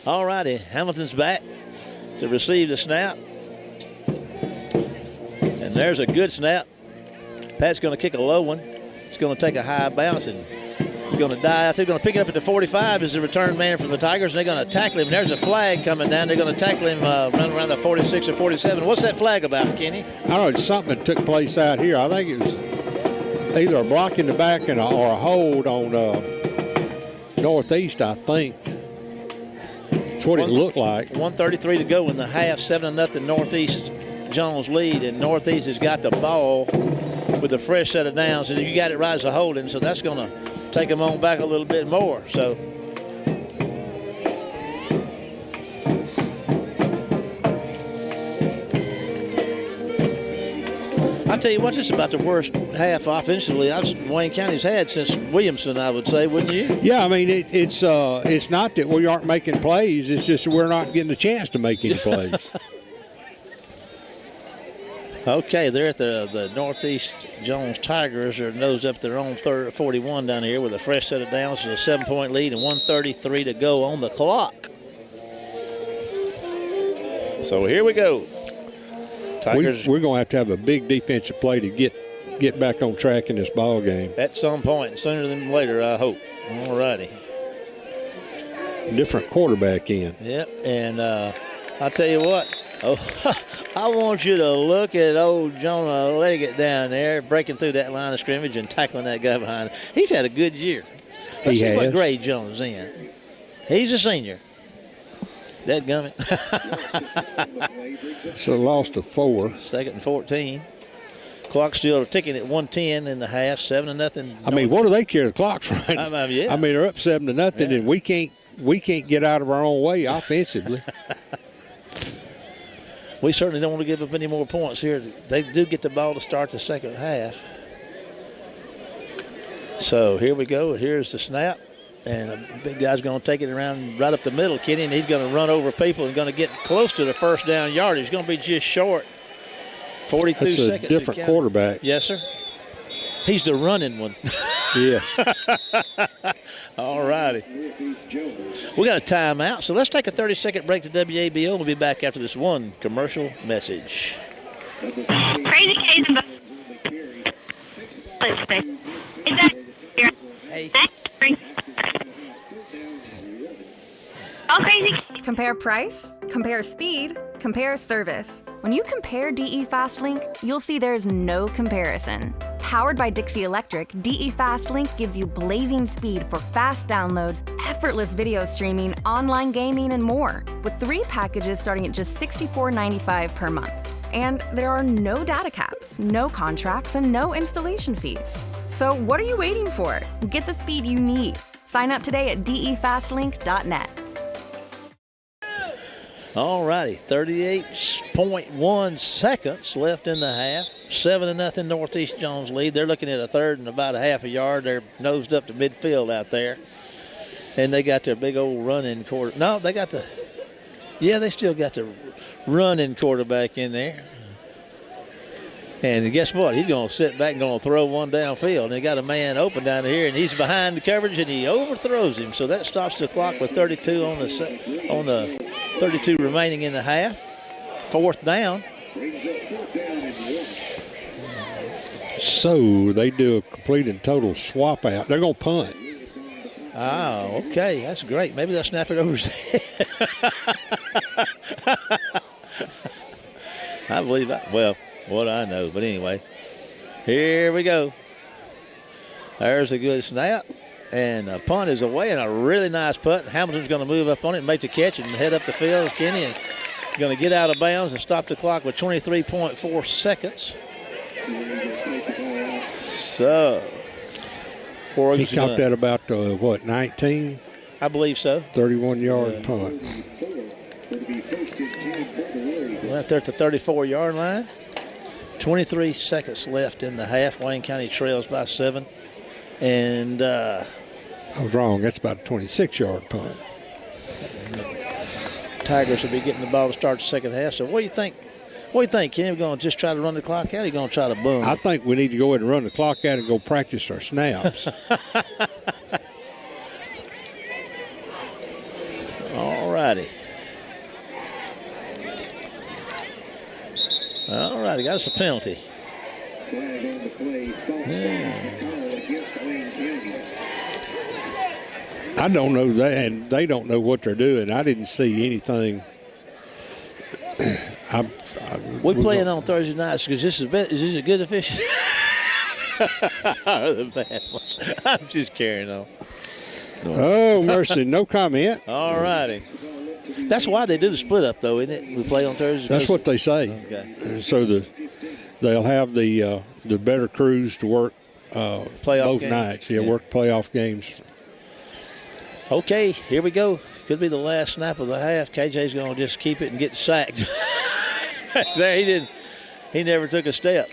All righty, Hamilton's back to receive the snap. And there's a good snap. Pat's going to kick a low one. It's going to take a high bounce and going to die out there. Going to pick it up at the 45 as the return man from the Tigers, and they're going to tackle him. There's a flag coming down. They're going to tackle him running around the 46 or 47. What's that flag about, Kenny? I don't know. It's something that took place out here. I think it was either a block in the back or a hold on Northeast, I think. That's what it looked like. 1:33 to go in the half. 7-0 Northeast Jones lead, and Northeast has got the ball with a fresh set of downs, and you got it right as a holding, so that's going to take them on back a little bit more. So I tell you what, this is about the worst half offensively Wayne County's had since Williamson, I would say, wouldn't you? Yeah, I mean, it's not that we aren't making plays. It's just that we're not getting a chance to make any plays. Okay, they're at the Northeast Jones Tigers are nosed up their own 41 down here with a fresh set of downs and a 7-point lead and 1:33 to go on the clock. So here we go. Tigers. We're going to have a big defensive play to get back on track in this ball game. At some point, sooner than later, I hope. All righty. Different quarterback in. Yep, and I'll tell you what. Oh, I want you to look at old Jonah Leggett down there breaking through that line of scrimmage and tackling that guy behind him. He's had a good year. Let's see what grade Jonah's in. He's a senior. Dadgummit. It's a loss to 4. 2nd and 14. Clock still ticking at 1:10 in the half. 7-0. I mean, what do they care? The clock's right. Yeah. I mean, they're up 7-0, and we can't get out of our own way offensively. We certainly don't want to give up any more points here. They do get the ball to start the second half. So here we go. Here's the snap. And the big guy's going to take it around right up the middle, Kenny, and he's going to run over people and going to get close to the first down yard. He's going to be just short. 42 That's seconds. That's a different quarterback. Yes, sir. He's the running one. Yes. All righty. We got a timeout, so let's take a 30-second break to WABO. We'll be back after this one commercial message. Crazy K's and is that your all crazy? Compare price, compare speed, compare service. When you compare DE FastLink, you'll see there's no comparison. Powered by Dixie Electric, DE FastLink gives you blazing speed for fast downloads, effortless video streaming, online gaming, and more, with 3 packages starting at just $64.95 per month. And there are no data caps, no contracts, and no installation fees. So what are you waiting for? Get the speed you need. Sign up today at defastlink.net. All righty, 38.1 seconds left in the half. 7-0 Northeast Jones lead. They're looking at a third and about a half a yard. They're nosed up to midfield out there. And they got their big old running quarter. No, they got the, yeah, they still got the running quarterback in there. And guess what? He's going to sit back and going to throw one downfield. And they got a man open down here, and he's behind the coverage, and he overthrows him. So that stops the clock with 32 on the 32 remaining in the half. Fourth down. So they do a complete and total swap out. They're going to punt. Oh, okay. That's great. Maybe they'll snap it over his head. I believe that. Well, what I know. But anyway, here we go. There's a good snap. And a punt is away, and a really nice punt. Hamilton's going to move up on it and make the catch and head up the field. Kenny and going to get out of bounds and stop the clock with 23.4 seconds. So, he caught that about, 19? I believe so. 31-yard punt. Right there at the 34-yard line. 23 seconds left in the half. Wayne County trails by 7. And I was wrong. That's about a 26-yard punt. Tigers will be getting the ball to start the second half. So what do you think? What do you think, Kenny? We're going to just try to run the clock out, or are you going to try to boom? I think we need to go ahead and run the clock out and go practice our snaps. All righty. All righty, got us a penalty. Flag on the play, false start call against Wayne County. I don't know that, and they don't know what they're doing. I didn't see anything. We're playing on Thursday nights because is this a good official? The bad ones. I'm just carrying on. Oh, mercy. No comment. All righty. That's why they do the split up, though, isn't it? We play on Thursday. That's what they say. Okay. So they'll have the better crews to work both games. nights. Yeah, work playoff games. Okay, here we go. Could be the last snap of the half. KJ's going to just keep it and get sacked. There, he didn't. He never took a step.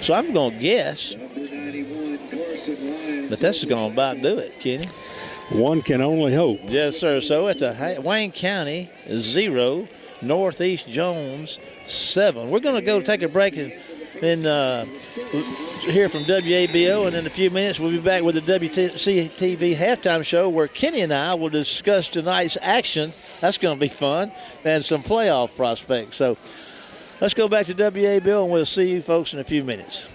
So I'm going to guess that that's going to about do it, Kenny. One can only hope. Yes, sir. So at the Wayne County 0, Northeast Jones 7. We're going to go take a break and hear from WABO, and in a few minutes we'll be back with the WCTV halftime show where Kenny and I will discuss tonight's action. That's going to be fun, and some playoff prospects. So let's go back to WABO, and we'll see you folks in a few minutes.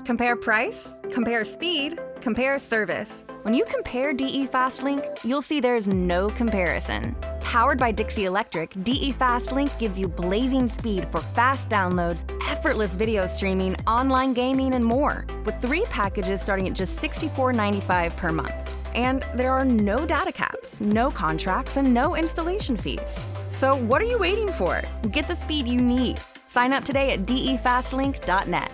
Compare price, compare speed, compare service. When you compare DE FastLink, you'll see there's no comparison. Powered by Dixie Electric, DE FastLink gives you blazing speed for fast downloads, effortless video streaming, online gaming, and more, with 3 packages starting at just $64.95 per month. And there are no data caps, no contracts, and no installation fees. So what are you waiting for? Get the speed you need. Sign up today at defastlink.net.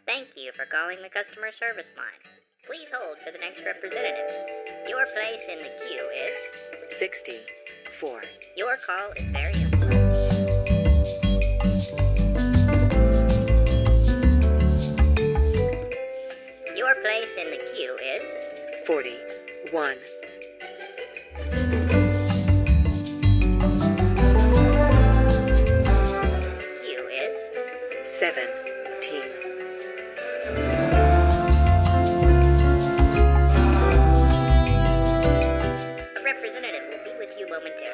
Thank you for calling the customer service line. Please hold for the next representative. Your place in the queue is 64. Your call is very important. Your place in the queue is 41. queue is 17. a representative will be with you momentarily.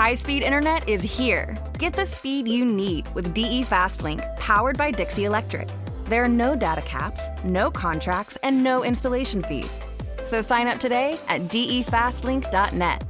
high-speed internet is here. Get the speed you need with DE Fastlink, powered by Dixie Electric. There are no data caps, no contracts, and no installation fees. So sign up today at defastlink.net.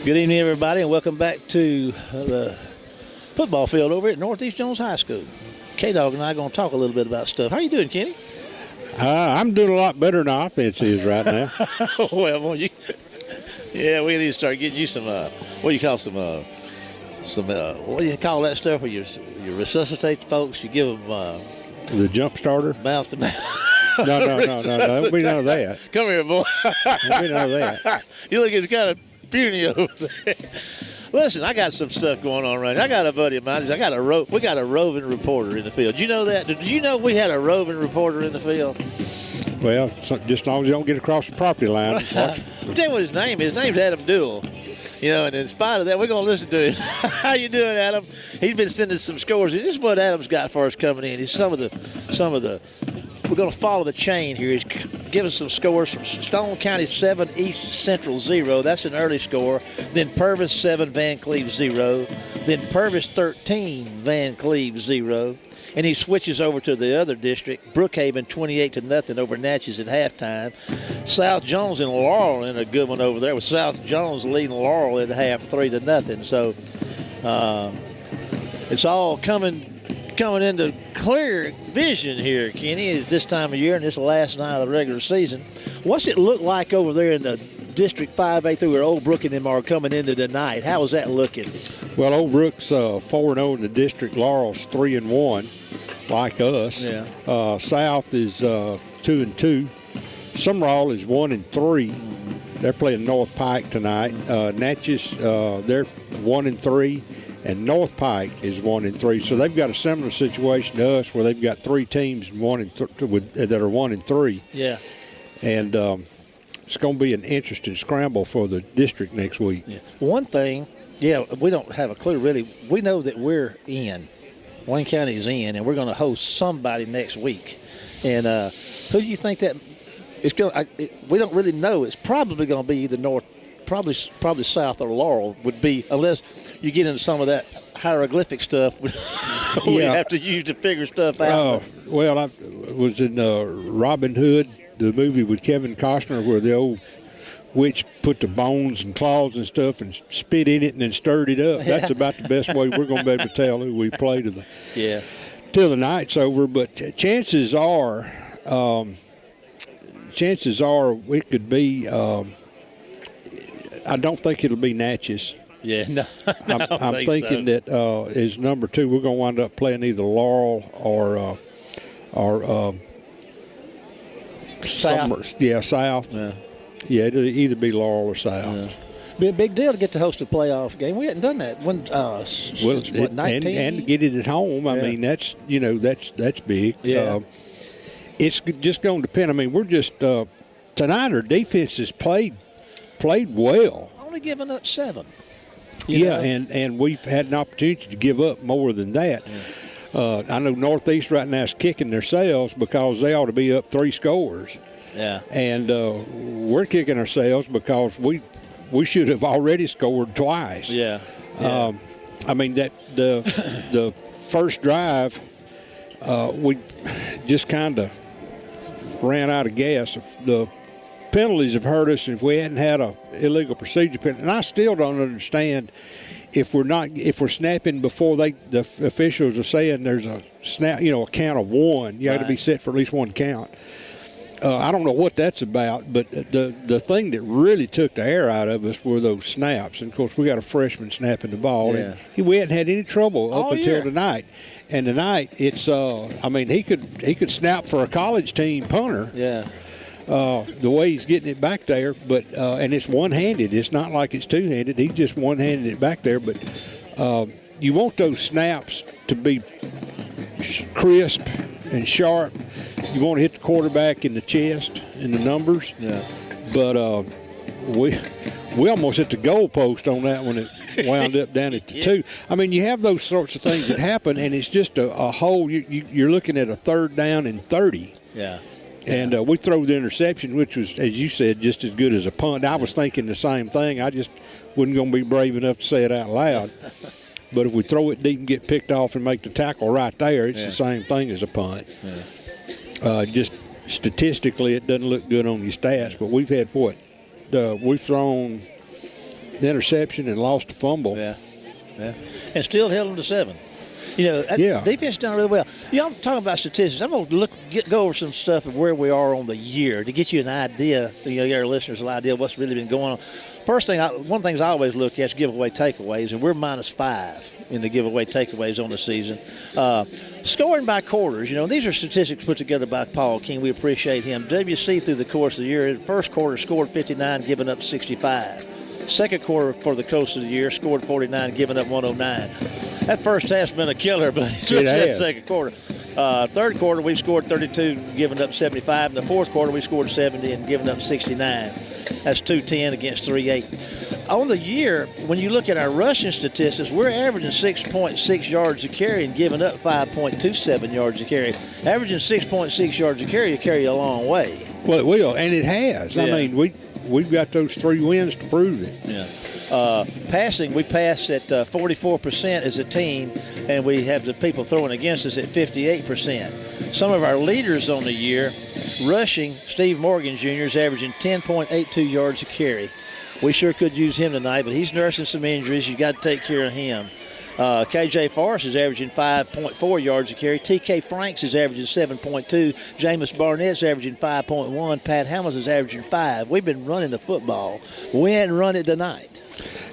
Good evening, everybody, and welcome back to the football field over at Northeast Jones High School. K-Dog and I are going to talk a little bit about stuff. How you doing, Kenny? I'm doing a lot better than offense is right now. well, we need to start getting you some, what do you call what do you call that stuff where you resuscitate the folks, you give them the jump starter? Mouth to mouth. No. There'll be none of that. Come here, boy. There'll be none of that. You look at kind of puny over there. Listen, I got some stuff going on right now. I got a buddy of mine. We got a roving reporter in the field. Did you know that? Did you know we had a roving reporter in the field? Well, just as long as you don't get across the property line. I'll tell you what his name is. His name's Adam Duell. You know, and in spite of that, we're going to listen to him. How you doing, Adam? He's been sending some scores. This is what Adam's got for us coming in. He's some of the. We're going to follow the chain here. He's giving some scores from Stone County 7, East Central 0. That's an early score. Then Purvis 7, Van Cleve 0. Then Purvis 13, Van Cleve 0. And he switches over to the other district, Brookhaven 28-0 over Natchez at halftime. South Jones and Laurel in a good one over there with South Jones leading Laurel at half 3-0. So it's all coming into clear vision here, Kenny, at this time of year and this last night of the regular season. What's it look like over there in the District 5A through where Old Brook and them are coming into the night? How is that looking? Well, Old Brook's 4-0 in the district. Laurel's 3-1, like us. Yeah. South is 2-2. Sumrall is 1-3. They're playing North Pike tonight. Natchez, they're 1-3. And North Pike is 1-3, so they've got a similar situation to us, where they've got three teams that are 1-3. Yeah, and it's going to be an interesting scramble for the district next week. Yeah. One thing, we don't have a clue really. We know that we're in. Wayne County is in, and we're going to host somebody next week. And who do you think that it's going? We don't really know. It's probably going to be either North. Probably South or Laurel would be, unless you get into some of that hieroglyphic stuff we have to use to figure stuff out. Well, I was in Robin Hood, the movie with Kevin Costner, where the old witch put the bones and claws and stuff and spit in it and then stirred it up. That's about the best way we're going to be able to tell who we play till the night's over. But chances are it could be. I don't think it'll be Natchez. Yeah, no. I'm thinking that as number 2, we're going to wind up playing either Laurel or South. South. Yeah, it'll either be Laurel or South. Yeah. Be a big deal to get to host a playoff game. We hadn't done that since 19? And get it at home. I mean, that's big. Yeah. It's just going to depend. I mean, we're just tonight our defense has played well. Only giving up 7. And we've had an opportunity to give up more than that. I know Northeast right now is kicking themselves because they ought to be up 3 scores. Yeah. And we're kicking ourselves because we should have already scored twice. Yeah. I mean, that the first drive, we just kind of ran out of gas. The penalties have hurt us if we hadn't had a illegal procedure penalty. And I still don't understand if we're snapping before the officials are saying there's a snap, a count of 1. You got to be set for at least 1 count. I don't know what that's about, but the thing that really took the air out of us were those snaps. And, of course, we got a freshman snapping the ball. Yeah. And we hadn't had any trouble up until year. tonight. And tonight, it's he could snap for a college team punter. Yeah. The way he's getting it back there, but and it's one-handed. It's not like it's two-handed. He just one-handed it back there. But you want those snaps to be crisp and sharp. You want to hit the quarterback in the chest, in the numbers. Yeah. But we almost hit the goalpost on that one. It wound up down at the 2. I mean, you have those sorts of things that happen, and it's just a whole. You're looking at a 3rd down and 30. Yeah. And we throw the interception, which was, as you said, just as good as a punt. I was thinking the same thing. I just wasn't going to be brave enough to say it out loud. But if we throw it deep and get picked off and make the tackle right there, it's the same thing as a punt. Yeah. Just statistically, it doesn't look good on your stats. But we've had we've thrown the interception and lost a fumble. Yeah. And still held them to 7. Defense done really well. I'm talking about statistics. I'm going to go over some stuff of where we are on the year to get you an idea, your listeners an idea of what's really been going on. First thing, one of the things I always look at is giveaway takeaways, and we're -5 in the giveaway takeaways on the season. Scoring by quarters, these are statistics put together by Paul King. We appreciate him. WC through the course of the year, first quarter scored 59, giving up 65. Second quarter for the course of the year, scored 49, giving up 109. That first half's been a killer, but it's that second quarter. Third quarter, we scored 32, giving up 75. In the fourth quarter, we scored 70 and giving up 69. That's 210 against 3-8. On the year, when you look at our rushing statistics, we're averaging 6.6 yards a carry and giving up 5.27 yards a carry. Averaging 6.6 yards a carry a long way. Well, it will, and it has. Yeah. I mean, we've got those 3 wins to prove it. Yeah. Passing, we pass at 44% as a team, and we have the people throwing against us at 58%. Some of our leaders on the year, rushing, Steve Morgan Jr. is averaging 10.82 yards a carry. We sure could use him tonight, but he's nursing some injuries. You got to take care of him. KJ Forrest is averaging 5.4 yards a carry. TK Franks is averaging 7.2. Jameis Barnett's averaging 5.1. Pat Hamilton's is averaging 5. We've been running the football. We hadn't run it tonight.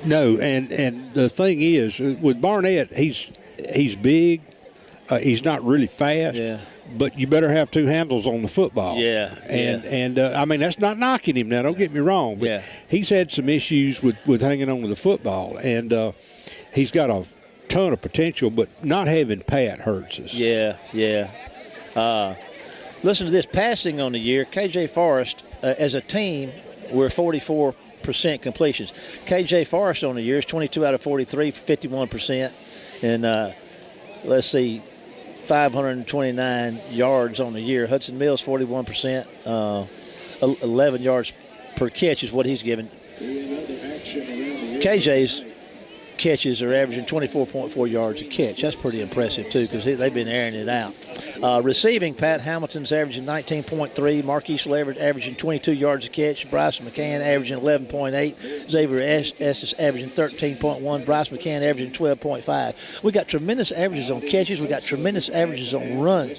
No, and the thing is, with Barnett, he's big. He's not really fast. Yeah. But you better have 2 handles on the football. Yeah. And I mean, that's not knocking him now. Don't get me wrong. But he's had some issues with hanging on with the football. And he's got a ton of potential, but not having Pat hurts us. Yeah. Listen to this. Passing on the year, KJ Forrest, as a team, we're 44% completions. KJ Forrest on the year is 22 out of 43, 51%. And let's see, 529 yards on the year. Hudson Mills, 41%. 11 yards per catch is what he's given. KJ's catches are averaging 24.4 yards a catch. That's pretty impressive, too, because they've been airing it out. Receiving, Pat Hamilton's averaging 19.3. Marquise Leverett averaging 22 yards a catch. Bryce McCann averaging 11.8. Xavier Estes averaging 13.1. Bryce McCann averaging 12.5. We got tremendous averages on catches. We got tremendous averages on runs.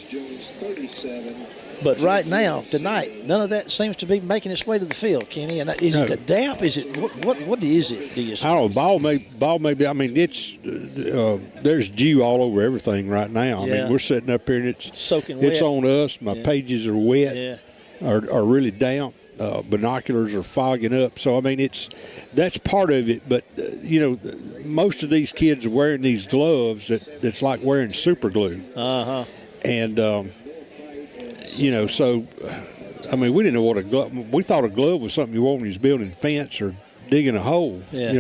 But right now, tonight, none of that seems to be making its way to the field, Kenny. And is it the depth? Is it what is it? Do you see? I don't know. Ball may be. I mean, it's there's dew all over everything right now. I mean, we're sitting up here and it's soaking wet. It's on us. My pages are wet. Are really damp. Binoculars are fogging up. So I mean, that's part of it. But most of these kids are wearing these gloves that's like wearing super glue. And so, I mean, we didn't know what a glove. We thought a glove was something you wore when you was building a fence or digging a hole. Yeah.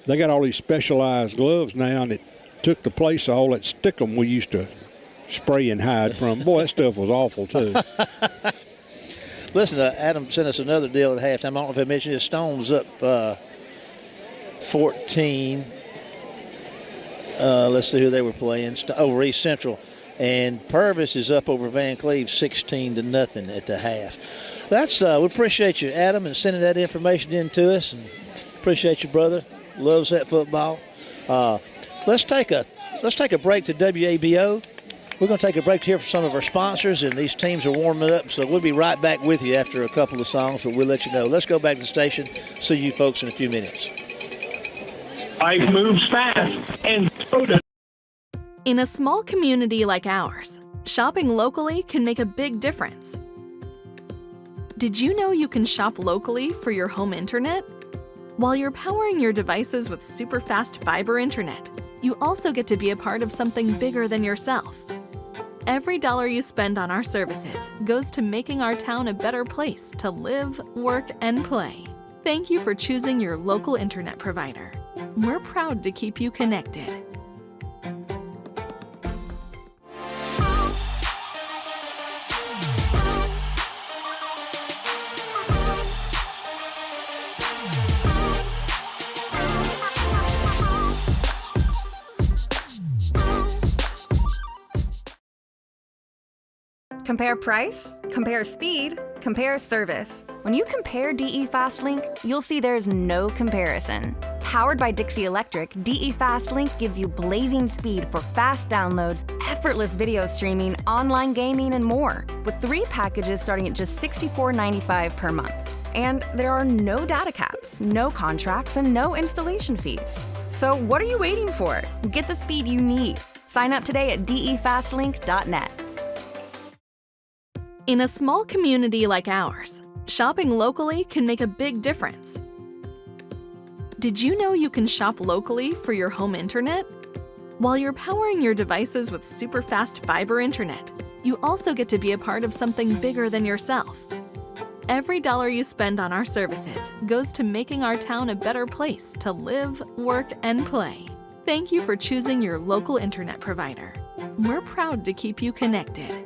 They got all these specialized gloves now that took the place of all that stickum we used to spray and hide from. Boy, that stuff was awful, too. Listen, Adam sent us another deal at halftime. I don't know if I mentioned it. Stone's up 14. Let's see who they were playing. Over East Central. And Purvis is up over Van Cleve 16-0 at the half. That's we appreciate you, Adam, and sending that information in to us. And appreciate you, brother. Loves that football. Let's take a break to WABO. We're going to take a break here for some of our sponsors, and these teams are warming up, so we'll be right back with you after a couple of songs, but we'll let you know. Let's go back to the station. See you folks in a few minutes. Life moves fast, and so does. In a small community like ours, shopping locally can make a big difference. Did you know you can shop locally for your home internet? While you're powering your devices with super fast fiber internet, you also get to be a part of something bigger than yourself. Every dollar you spend on our services goes to making our town a better place to live, work, and play. Thank you for choosing your local internet provider. We're proud to keep you connected. Compare price, compare speed, compare service. When you compare DE FastLink, you'll see there's no comparison. Powered by Dixie Electric, DE FastLink gives you blazing speed for fast downloads, effortless video streaming, online gaming, and more, with 3 packages starting at just $64.95 per month. And there are no data caps, no contracts, and no installation fees. So what are you waiting for? Get the speed you need. Sign up today at defastlink.net. In a small community like ours, shopping locally can make a big difference. Did you know you can shop locally for your home internet? While you're powering your devices with super fast fiber internet, you also get to be a part of something bigger than yourself. Every dollar you spend on our services goes to making our town a better place to live, work, and play. Thank you for choosing your local internet provider. We're proud to keep you connected.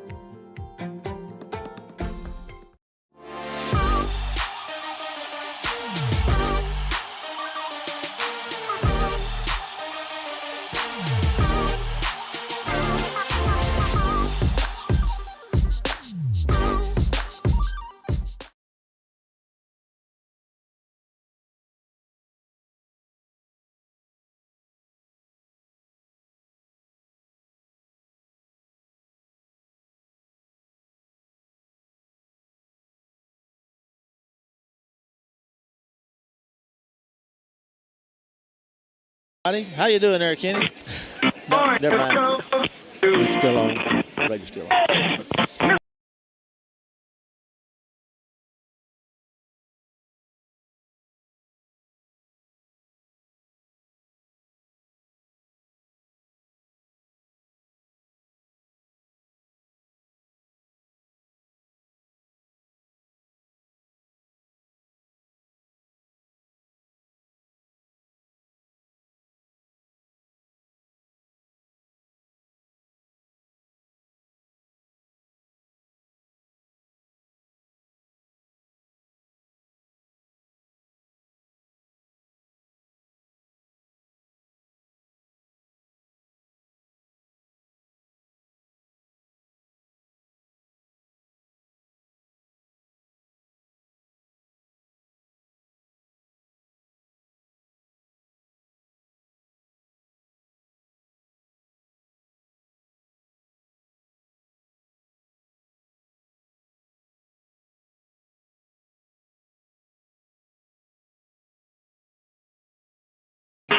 How you doing there, Kenny? No, never mind. It's still on. Break still on.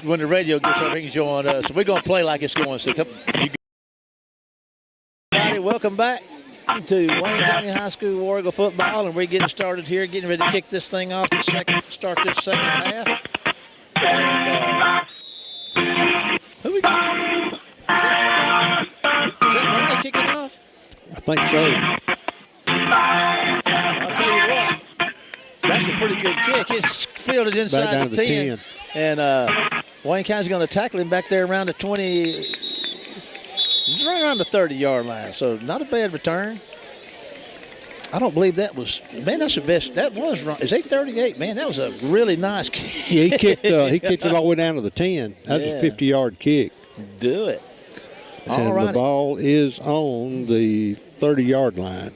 When the radio gets up, he can join us. We're going to play like it's going. So everybody, welcome back to Wayne County High School Warrigal football, and we're getting started here, getting ready to kick this thing off to start this second half. And who we got? Is that Ronnie kicking off? I think so. I'll tell you what, that's a pretty good kick. It's fielded inside the 10. And Wayne County's going to tackle him back there around the 20, right around the 30-yard line. So not a bad return. I don't believe that was, man, that's the best. That was wrong. Is 8:38, man? That was a really nice kick. Yeah, he kicked it all the way down to the 10. That's a 50-yard kick. Do it. And the ball is on the 30-yard line.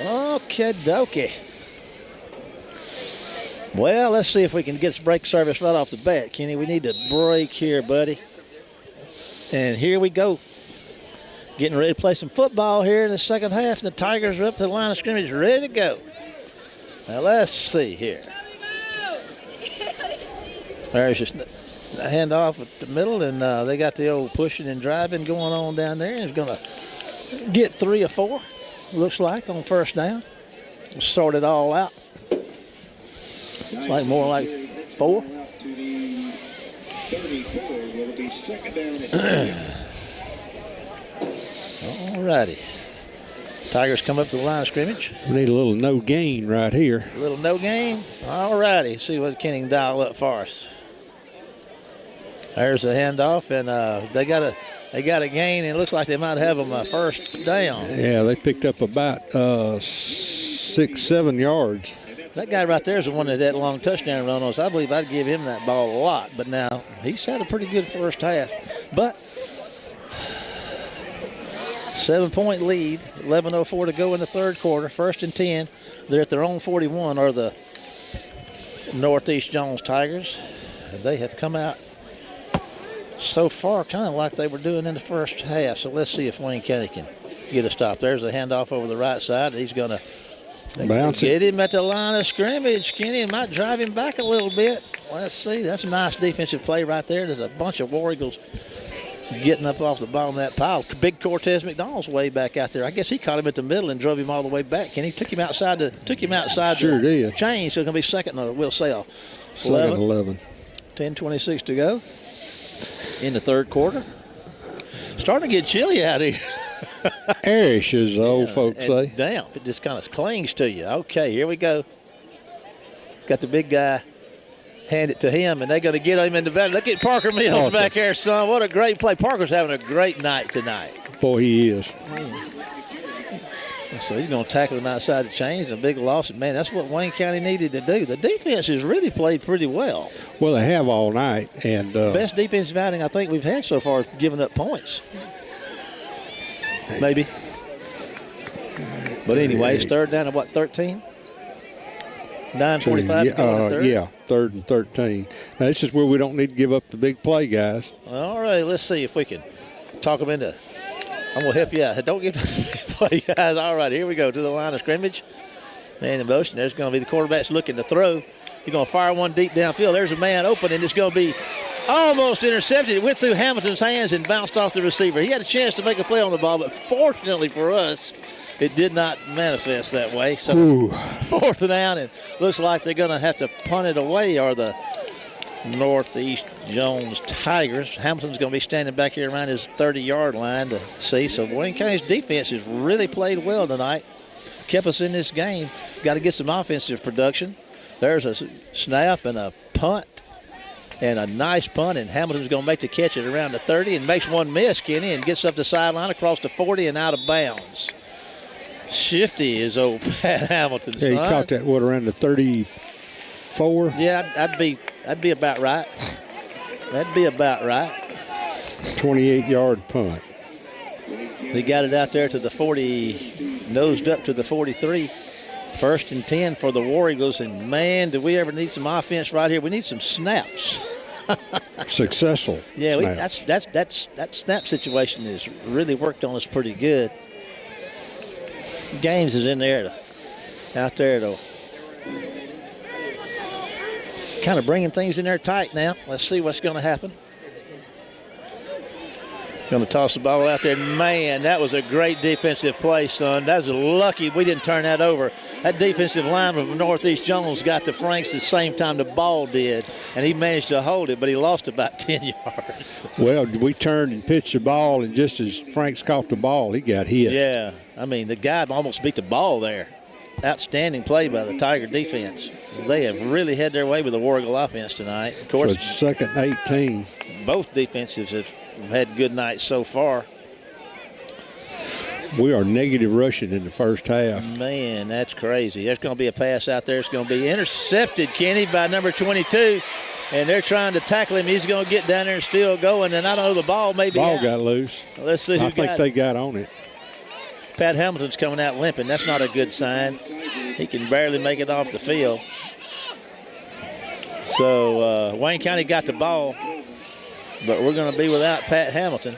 Okay, dokie. Well, let's see if we can get this break service right off the bat, Kenny. We need to break here, buddy. And here we go. Getting ready to play some football here in the second half. And the Tigers are up to the line of scrimmage, ready to go. Now, let's see here. There's just a handoff at the middle, and they got the old pushing and driving going on down there. And it's going to get 3 or 4, looks like, on first down. Sort it all out. It's like more like 4. To the 34. Will it be second down at All righty. Tigers come up to the line of scrimmage. We need a little no gain right here. A little no gain. All righty. See what Kenny can dial up for us. There's a handoff, and they got a gain, and it looks like they might have them a first down. Yeah, they picked up about 6-7 yards. That guy right there is the one that long touchdown run on. So I believe I'd give him that ball a lot. But now he's had a pretty good first half. But 7-point lead, 11:04 to go in the third quarter. 1st and 10. They're at their own 41, are the Northeast Jones Tigers. They have come out so far kind of like they were doing in the first half. So let's see if Wayne County can get a stop. There's a handoff over the right side. He's going to get him at the line of scrimmage. Kenny might drive him back a little bit. Let's see. That's a nice defensive play right there. There's a bunch of War Eagles getting up off the bottom of that pile. Big Cortez McDonald's way back out there. I guess he caught him at the middle and drove him all the way back. Kenny took him outside the Sure did. chain. So it's going to be second, we'll say 11. 10:26 to go in the third quarter. Starting to get chilly out here. Airish, as the old folks say. Damp. It just kind of clings to you. Okay, here we go. Got the big guy. Hand it to him, and they're going to get him in the back. Look at Parker Mills back there, son. What a great play. Parker's having a great night tonight. Boy, he is. So he's going to tackle him outside the chains. A big loss. And, man, that's what Wayne County needed to do. The defense has really played pretty well. Well, they have all night. And best defensive outing I think we've had so far is giving up points. Maybe. But anyway, it's third down at what, 13? 9:45 to go in the third? Yeah, 3rd and 13. Now, this is where we don't need to give up the big play, guys. All right, let's see if we can talk them into. I'm going to help you out. Don't give us the big play, guys. All right, here we go to the line of scrimmage. Man in motion. There's going to be the quarterback's looking to throw. He's going to fire one deep downfield. There's a man open, and it's going to be almost intercepted. It went through Hamilton's hands and bounced off the receiver. He had a chance to make a play on the ball, but fortunately for us, it did not manifest that way. So 4th down, and looks like they're going to have to punt it away, or the Northeast Jones Tigers. Hamilton's going to be standing back here around his 30-yard line to see. So Wayne County's defense has really played well tonight. Kept us in this game. Got to get some offensive production. There's a snap and a punt. And a nice punt, and Hamilton's going to make the catch at around the 30 and makes one miss, Kenny, and gets up the sideline across the 40 and out of bounds. Shifty is old Pat Hamilton. Yeah, he caught that, around the 34? Yeah, that'd be about right. That'd be about right. 28-yard punt. They got it out there to the 40, nosed up to the 43. 1st and 10 for the War Eagles, and man, do we ever need some offense right here? We need some snaps. Successful. Yeah, that snap situation has really worked on us pretty good. Gaines is in there, out there to kind of bringing things in there tight now. Let's see what's going to happen. Going to toss the ball out there. Man, that was a great defensive play, son. That was lucky we didn't turn that over. That defensive lineman from Northeast Jones got to Franks the same time the ball did, and he managed to hold it, but he lost about 10 yards. Well, we turned and pitched the ball, and just as Franks caught the ball, he got hit. Yeah, I mean, the guy almost beat the ball there. outstanding play by the Tiger defense. They have really had their way with the Warrigal offense tonight. Of course, So it's second and 18. both defenses have had good nights so far. We are negative rushing in the first half. Man, that's crazy. There's going to be a pass out there. It's going to be intercepted, Kenny, by number 22. And they're trying to tackle him. He's going to get down there and still going. And I don't know, the ball maybe Ball got loose. Let's see who I think they got on it. Pat Hamilton's coming out limping. That's not a good sign. He can barely make it off the field. So Wayne County got the ball, but we're going to be without Pat Hamilton.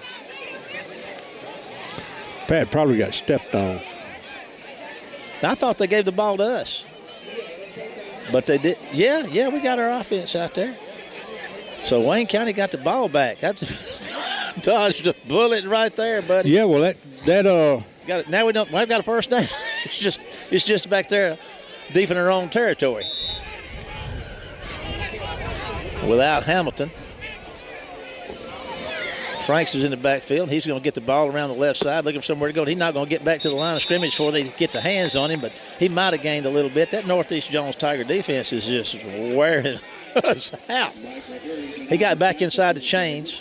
Pat probably got stepped on. I thought they gave the ball to us. But they did. Yeah, we got our offense out there. So Wayne County got the ball back. That's dodged a bullet right there, buddy. Yeah, well, Got it. Now we've got a first down. It's just back there deep in our own territory. Without Hamilton. Franks is in the backfield. He's going to get the ball around the left side, looking for somewhere to go. He's not going to get back to the line of scrimmage before they get the hands on him, but he might have gained a little bit. That Northeast Jones Tiger defense is just wearing us out. He got back inside the chains.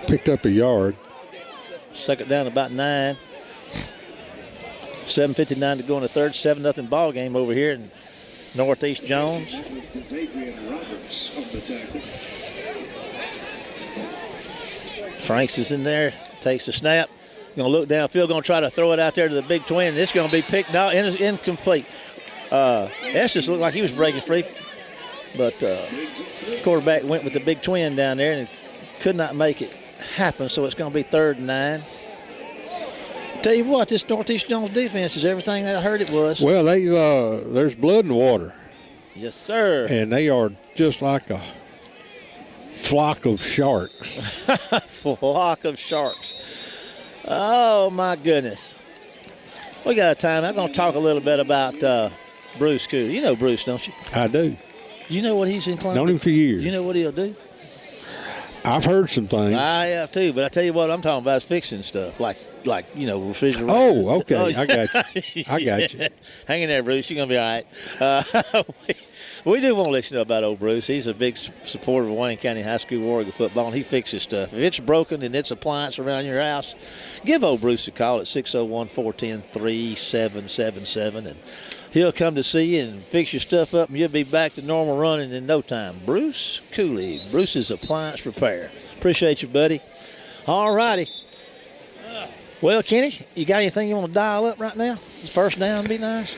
Picked up a yard. Second down, about 9. 7:59 to go in the third. 7-0 ball game over here in Northeast Jones. Franks is in there, takes the snap. Going to look downfield, going to try to throw it out there to the big twin. And it's going to be picked out, incomplete. Estes looked like he was breaking free, but quarterback went with the big twin down there and could not make it happen. So it's going to be 3rd and 9. Tell you what, this Northeast Jones defense is everything I heard it was. Well, there's blood in the water. Yes, sir. And they are just like a flock of sharks. Flock of sharks. Oh, my goodness. We got a time. I'm going to talk a little bit about Bruce Cooley. You know Bruce, don't you? I do. You know what he's inclined Known him for years. You know what he'll do? I've heard some things. I have too, but I tell you what I'm talking about is fixing stuff, like refrigerator. Oh, okay. I got you. I got you. Hang in there, Bruce. You're going to be all right. We do want to let you know about old Bruce. He's a big supporter of Wayne County High School Warrior football, and he fixes stuff. If it's broken and it's appliance around your house, give old Bruce a call at 601-410-3777, and he'll come to see you and fix your stuff up, and you'll be back to normal running in no time. Bruce Cooley, Bruce's Appliance Repair. Appreciate you, buddy. All righty. Well, Kenny, you got anything you want to dial up right now? First down would be nice.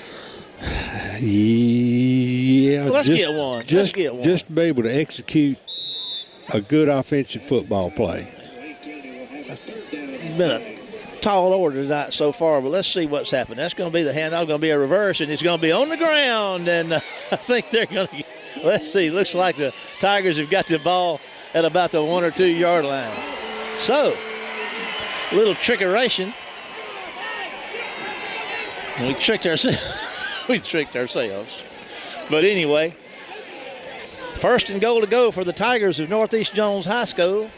Yeah. Well, let's get one. Just to be able to execute a good offensive football play. It's been a tall order tonight so far, but let's see what's happened. That's going to be the handoff, going to be a reverse, and it's going to be on the ground, and I think they're going to – let's see. Looks like the Tigers have got the ball at about the 1 or 2 yard line. So, a little trickeration. We tricked ourselves. But anyway, 1st and goal to go for the Tigers of Northeast Jones High School.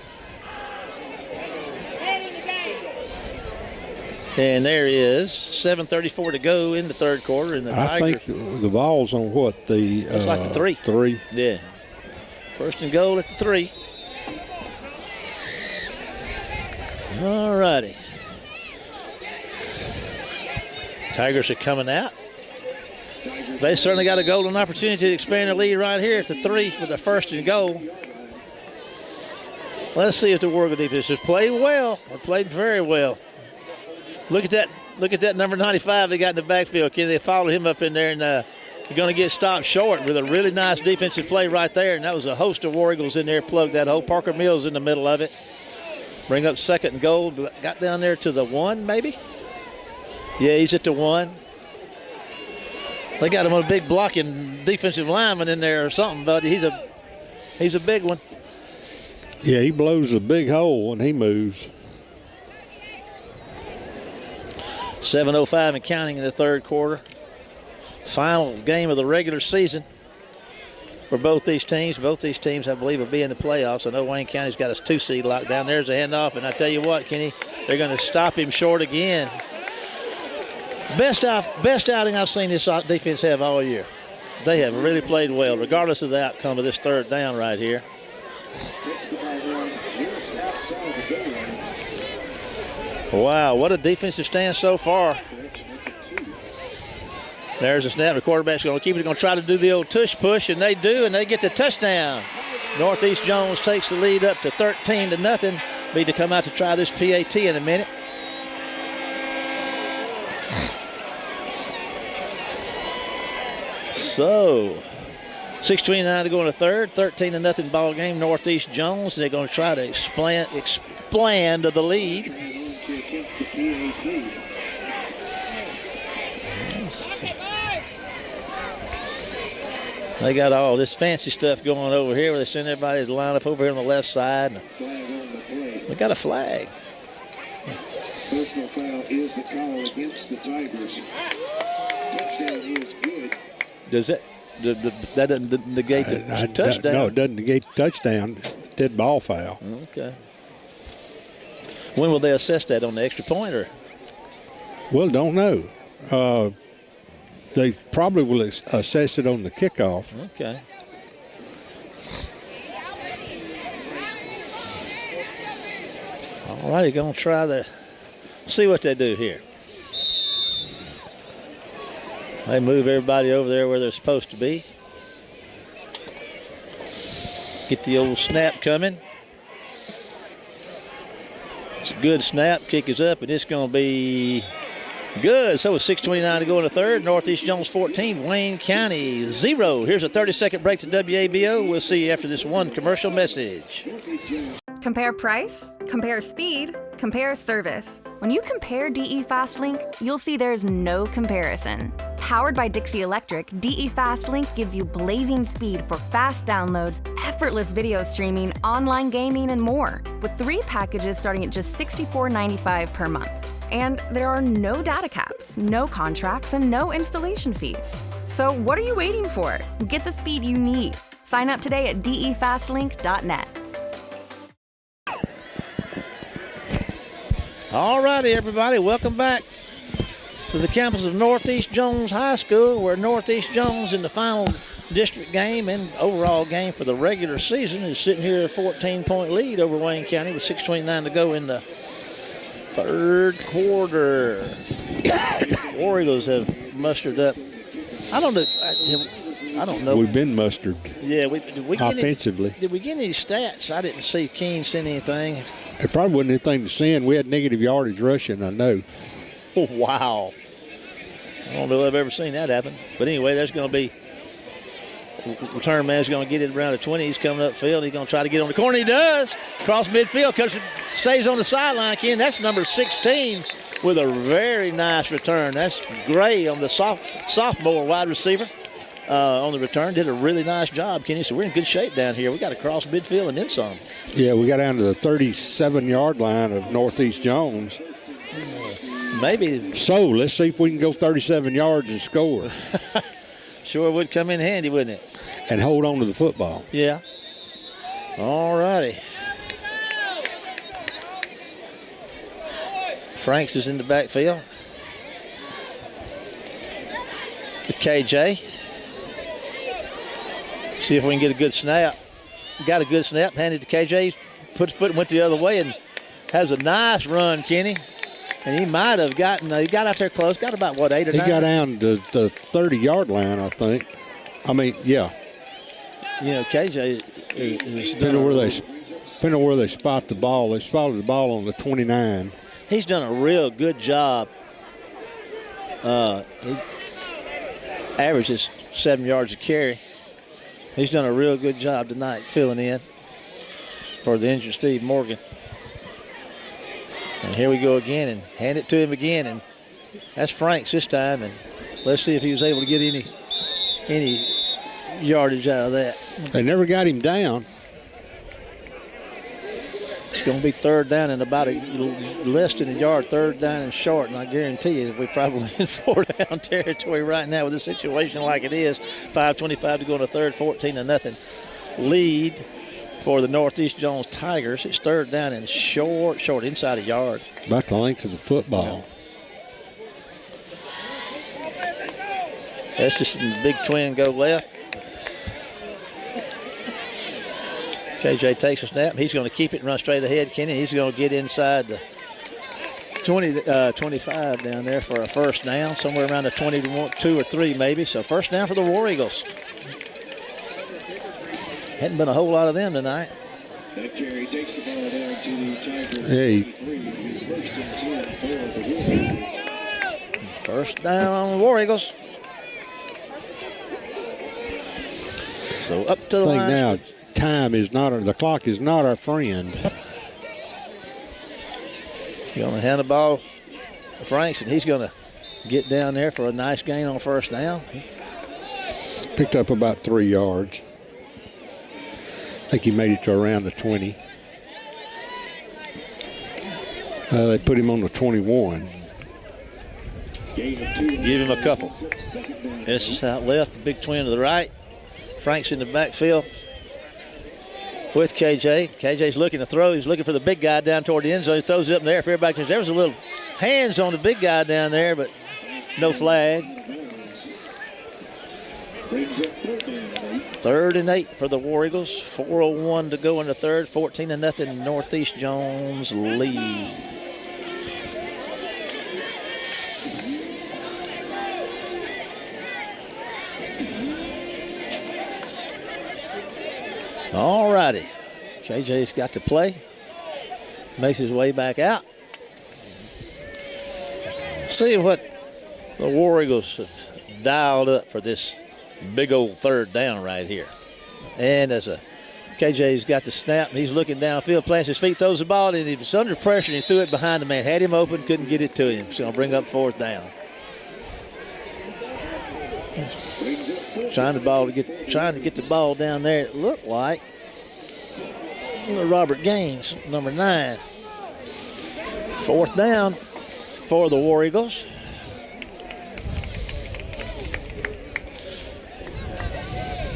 And there is 7:34 to go in the third quarter. And the Tigers, I think the ball's on what? It's like the 3. 3. Yeah. 1st and goal at the 3. All righty. Tigers are coming out. They certainly got a golden opportunity to expand their lead right here at the 3 with the 1st and goal. Let's see if the Warrigal defense has played well. They played very well. Look at that. Look at that number 95 they got in the backfield. They followed him up in there, and they're going to get stopped short with a really nice defensive play right there. And that was a host of Warrigals in there, plugged that hole. Parker Mills in the middle of it. Bring up 2nd and goal. Got down there to the 1, maybe? Yeah, he's at the 1. They got him on a big blocking defensive lineman in there or something, but he's a big one. Yeah, he blows a big hole when he moves. 7:05 and counting in the third quarter. Final game of the regular season for both these teams. Both these teams, I believe, will be in the playoffs. I know Wayne County's got a 2 seed locked down. There's a handoff, and I tell you what, Kenny, they're going to stop him short again. Best outing I've seen this defense have all year. They have really played well, regardless of the outcome of this third down right here. Wow, what a defensive stand so far. There's a snap. The quarterback's going to keep it. They're going to try to do the old tush push, and they do, and they get the touchdown. Northeast Jones takes the lead up to 13-0. Need to come out to try this PAT in a minute. So, 6:29 to go in the third. 13-0 ball game. Northeast Jones. They're going to try to expand the lead. They got all this fancy stuff going over here where they send everybody to line up over here on the left side. We got a flag. Personal foul is the call against the Tigers. Touchdown is good. Does that doesn't negate the touchdown? No, it doesn't negate the touchdown. Dead ball foul. Okay. When will they assess that, on the extra point or? Well, don't know. They probably will assess it on the kickoff. Okay. All right, going to try to see what they do here. They move everybody over there where they're supposed to be. Get the old snap coming. It's a good snap. Kick is up, and it's going to be good. So it's 6:29 to go in the third. Northeast Jones 14, Wayne County 0. Here's a 30-second break to WABO. We'll see you after this one commercial message. Compare price, compare speed, compare service. When you compare DE FastLink, you'll see there's no comparison. Powered by Dixie Electric, DE FastLink gives you blazing speed for fast downloads, effortless video streaming, online gaming, and more, with 3 packages starting at just $64.95 per month. And there are no data caps, no contracts, and no installation fees. So what are you waiting for? Get the speed you need. Sign up today at defastlink.net. All righty, everybody, welcome back to the campus of Northeast Jones High School, where Northeast Jones in the final district game and overall game for the regular season is sitting here at a 14-point lead over Wayne County with 6:29 to go in the third quarter. War Eagles have mustered up. I don't know. We've been mustered. Yeah, did we get offensively. Did we get any stats? I didn't see Keene send anything. It probably wasn't anything to send. We had negative yardage rushing, I know. Oh, wow. I don't know if I've ever seen that happen. But anyway, there's going to be return man's going to get it around the 20. He's coming up field. He's going to try to get on the corner. He does. Cross midfield. Stays on the sideline, Ken. That's number 16 with a very nice return. That's Gray on the sophomore wide receiver on the return. Did a really nice job, Kenny. So we're in good shape down here. We got to cross midfield and then some. Yeah, we got down to the 37-yard line of Northeast Jones. Maybe. So let's see if we can go 37 yards and score. Sure would come in handy, wouldn't it? And hold on to the football. Yeah. All righty. Franks is in the backfield. With KJ. See if we can get a good snap. Got a good snap. Handed to KJ. Put his foot and went the other way and has a nice run, Kenny. And he might have gotten, he got out there close, got about, 8 or 9? He got down to the 30-yard line, I think. I mean, yeah. You know, KJ is depending on where they spot the ball. They spotted the ball on the 29. He's done a real good job. He averages 7 yards a carry. He's done a real good job tonight filling in for the injured Steve Morgan. And here we go again and hand it to him again. And that's Franks this time. And let's see if he was able to get any yardage out of that. They never got him down. It's going to be third down and about less than a yard, third down and short. And I guarantee you we're probably in 4-down territory right now with a situation like it is. 5:25 to go in the third, 14-0 lead for the Northeast Jones Tigers. It's third down and short, inside a yard. About the length of the football. That's just the big twin go left. KJ takes a snap. He's going to keep it and run straight ahead, Kenny. He's going to get inside the 25 down there for a first down, somewhere around the 22 or 3 maybe. So first down for the War Eagles. Hadn't been a whole lot of them tonight. That carry takes the ball down to the Tigers. Hey. First and 10 for the War Eagles. First down on the War Eagles. So up to the I think line. now time is not, the clock is not our friend. Going to hand the ball to Franks, and he's going to get down there for a nice gain on first down. Picked up about 3 yards. I think he made it to around the 20. They put him on the 21. Give him a couple. This is out left, big twin to the right. Frank's in the backfield with KJ. KJ's looking to throw. He's looking for the big guy down toward the end zone. He throws it up in the air for everybody because there was a little hands on the big guy down there, but no flag. 3rd and 8 for the War Eagles. 4:01 to go in the third. 14-0 Northeast Jones lead. All righty. KJ's got to play. Makes his way back out. See what the War Eagles have dialed up for this big old third down right here. And as KJ's got the snap, he's looking downfield, plants his feet, throws the ball, and he was under pressure, and he threw it behind the man. Had him open, couldn't get it to him. It's going to bring up 4th down. Trying to get the ball down there. It looked like Robert Gaines, number 9. 4th down for the War Eagles.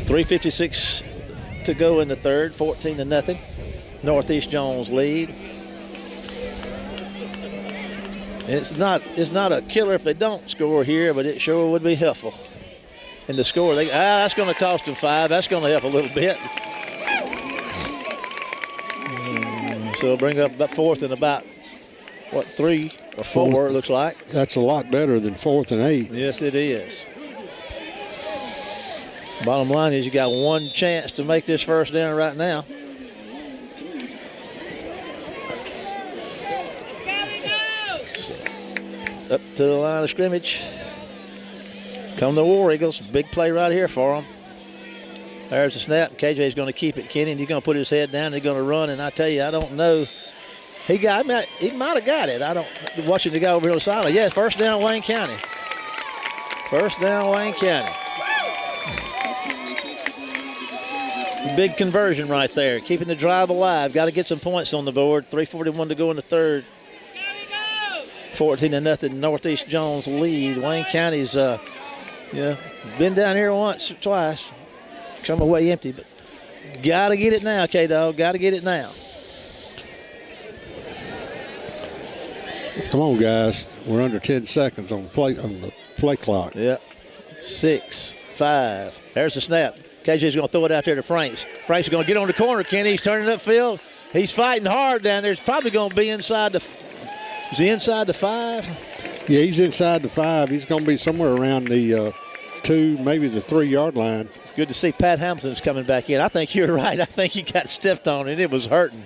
.356 to go in the third. 14-0. Northeast Jones lead. It's not a killer if they don't score here, but it sure would be helpful. In the score, that's going to cost them 5. That's going to help a little bit. So it'll bring up about 4th and about, 3 or 4, it looks like. That's a lot better than 4th and 8. Yes, it is. Bottom line is you got one chance to make this first down right now. So, up to the line of scrimmage. Come the War Eagles. Big play right here for them. There's the snap. KJ's going to keep it, Kenny, and he's going to put his head down. He's going to run, and I tell you, I don't know. He might have got it. Watching the guy over here on the sideline. Yeah, first down Wayne County. First down Wayne County. Big conversion right there. Keeping the drive alive. Got to get some points on the board. 3:41 to go in the third. 14-0 Northeast Jones lead. Wayne County's been down here once or twice. Come away empty, but got to get it now, K-Dog. Got to get it now. Come on, guys. We're under 10 seconds on the play clock. Yep. 6, 5. There's the snap. KJ's going to throw it out there to Franks. Franks is going to get on the corner, Kenny. He's turning upfield. He's fighting hard down there. It's probably going to be inside the Is he inside the 5? Yeah, he's inside the 5. He's going to be somewhere around the 2, maybe the 3-yard line. It's good to see Pat Hamilton's coming back in. I think you're right. I think he got stepped on and it was hurting.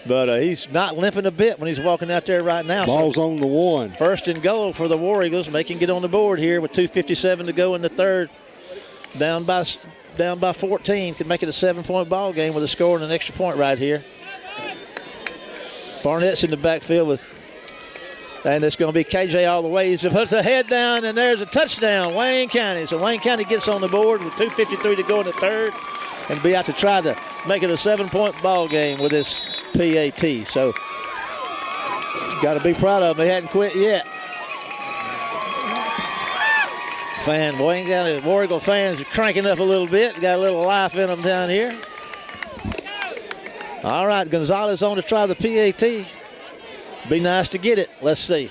But he's not limping a bit when he's walking out there right now. Ball's on the 1. First and goal for the War Eagles. Making get on the board here with 2:57 to go in the third. Down by 14. Could make it a 7-point ball game with a score and an extra point right here. Barnett's in the backfield and it's going to be KJ all the way. He's puts the head down, and there's a touchdown, Wayne County. So Wayne County gets on the board with 2:53 to go in the third and be out to try to make it a 7-point ball game with this PAT. So got to be proud of him. He hadn't quit yet. Wayne County War Eagle fans are cranking up a little bit. Got a little life in them down here. All right, Gonzalez on to try the PAT. Be nice to get it. Let's see.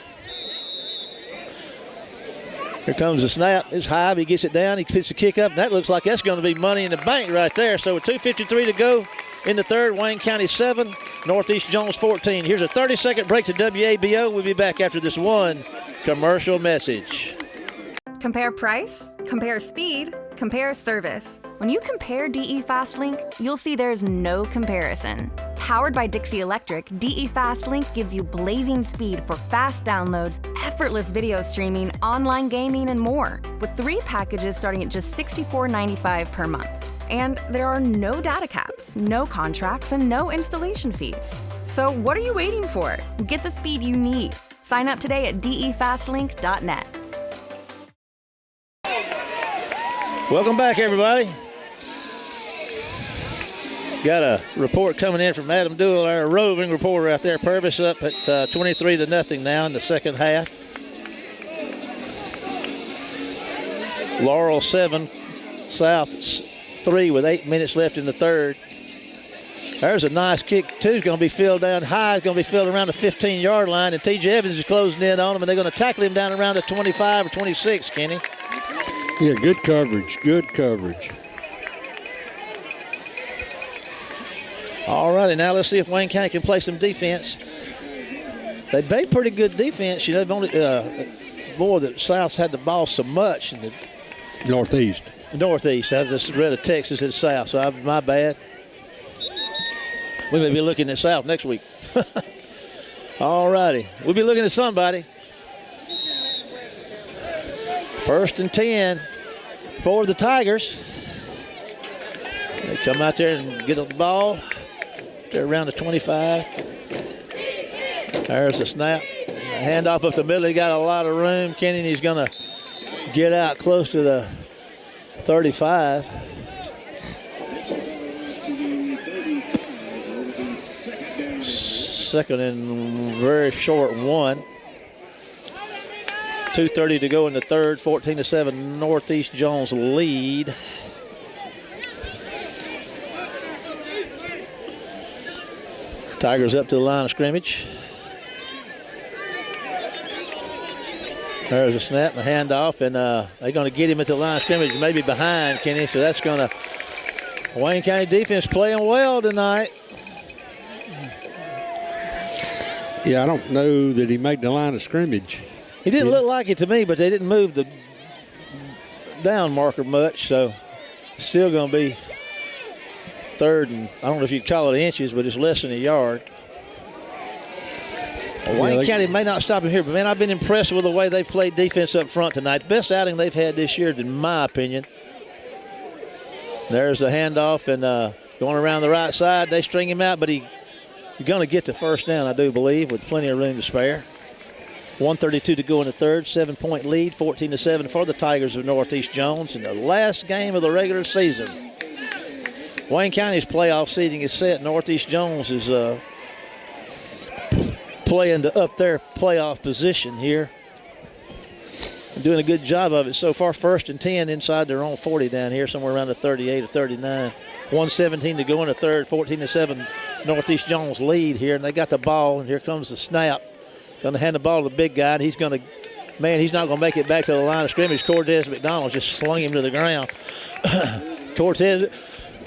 Here comes the snap. It's high, but he gets it down. He puts the kick up. And that looks like that's going to be money in the bank right there. So with 2:53 to go in the third, Wayne County 7, Northeast Jones 14. Here's a 30-second break to WABO. We'll be back after this one commercial message. Compare price, compare speed, compare service. When you compare DE FastLink, you'll see there's no comparison. Powered by Dixie Electric, DE FastLink gives you blazing speed for fast downloads, effortless video streaming, online gaming, and more, with 3 packages starting at just $64.95 per month. And there are no data caps, no contracts, and no installation fees. So what are you waiting for? Get the speed you need. Sign up today at defastlink.net. Welcome back, everybody. Got a report coming in from Adam Doyle, our roving reporter out there. Purvis up at 23-0 now in the second half. Laurel 7, South 3 with 8 minutes left in the third. There's a nice kick, too. It's going to be filled down high. It's going to be filled around the 15-yard line, and T.J. Evans is closing in on him, and they're going to tackle him down around the 25 or 26, Kenny. Yeah, good coverage, good coverage. All righty, now let's see if Wayne County can play some defense. They played pretty good defense. You know, they've only, boy, the South's had the ball so much. And Northeast. Northeast. I just read of Texas and South, so my bad. We may be looking at South next week. All righty. We'll be looking at somebody. 1st and 10 for the Tigers. They come out there and get the ball. They're around the 25. There's a snap. A handoff up the middle. He got a lot of room. Kenny, he's going to get out close to the 35. Second and very short one. 2:30 to go in the third. 14-7 Northeast Jones lead. Tigers up to the line of scrimmage. There's a snap, a handoff, and they're going to get him at the line of scrimmage, maybe behind Kenny. So that's going to Wayne County defense playing well tonight. Yeah, I don't know that he made the line of scrimmage. He didn't look like it to me, but they didn't move the down marker much, so it's still going to be third and I don't know if you'd call it inches, but it's less than a yard. Wayne County may not stop him here, but man, I've been impressed with the way they played defense up front tonight. The best outing they've had this year, in my opinion. There's the handoff and going around the right side. They string him out, but you're going to get the first down, I do believe, with plenty of room to spare. 1:32 to go in the third, 7-point lead, 14-7 for the Tigers of Northeast Jones in the last game of the regular season. Wayne County's playoff seeding is set. Northeast Jones is playing to up their playoff position here. Doing a good job of it so far. 1st and 10 inside their own 40 down here, somewhere around the 38 or 39. 1:17 to go in the third, 14-7 Northeast Jones lead here, and they got the ball, and here comes the snap. Going to hand the ball to the big guy, and he's going to, man, he's not going to make it back to the line of scrimmage. Cortez McDonald just slung him to the ground. Cortez,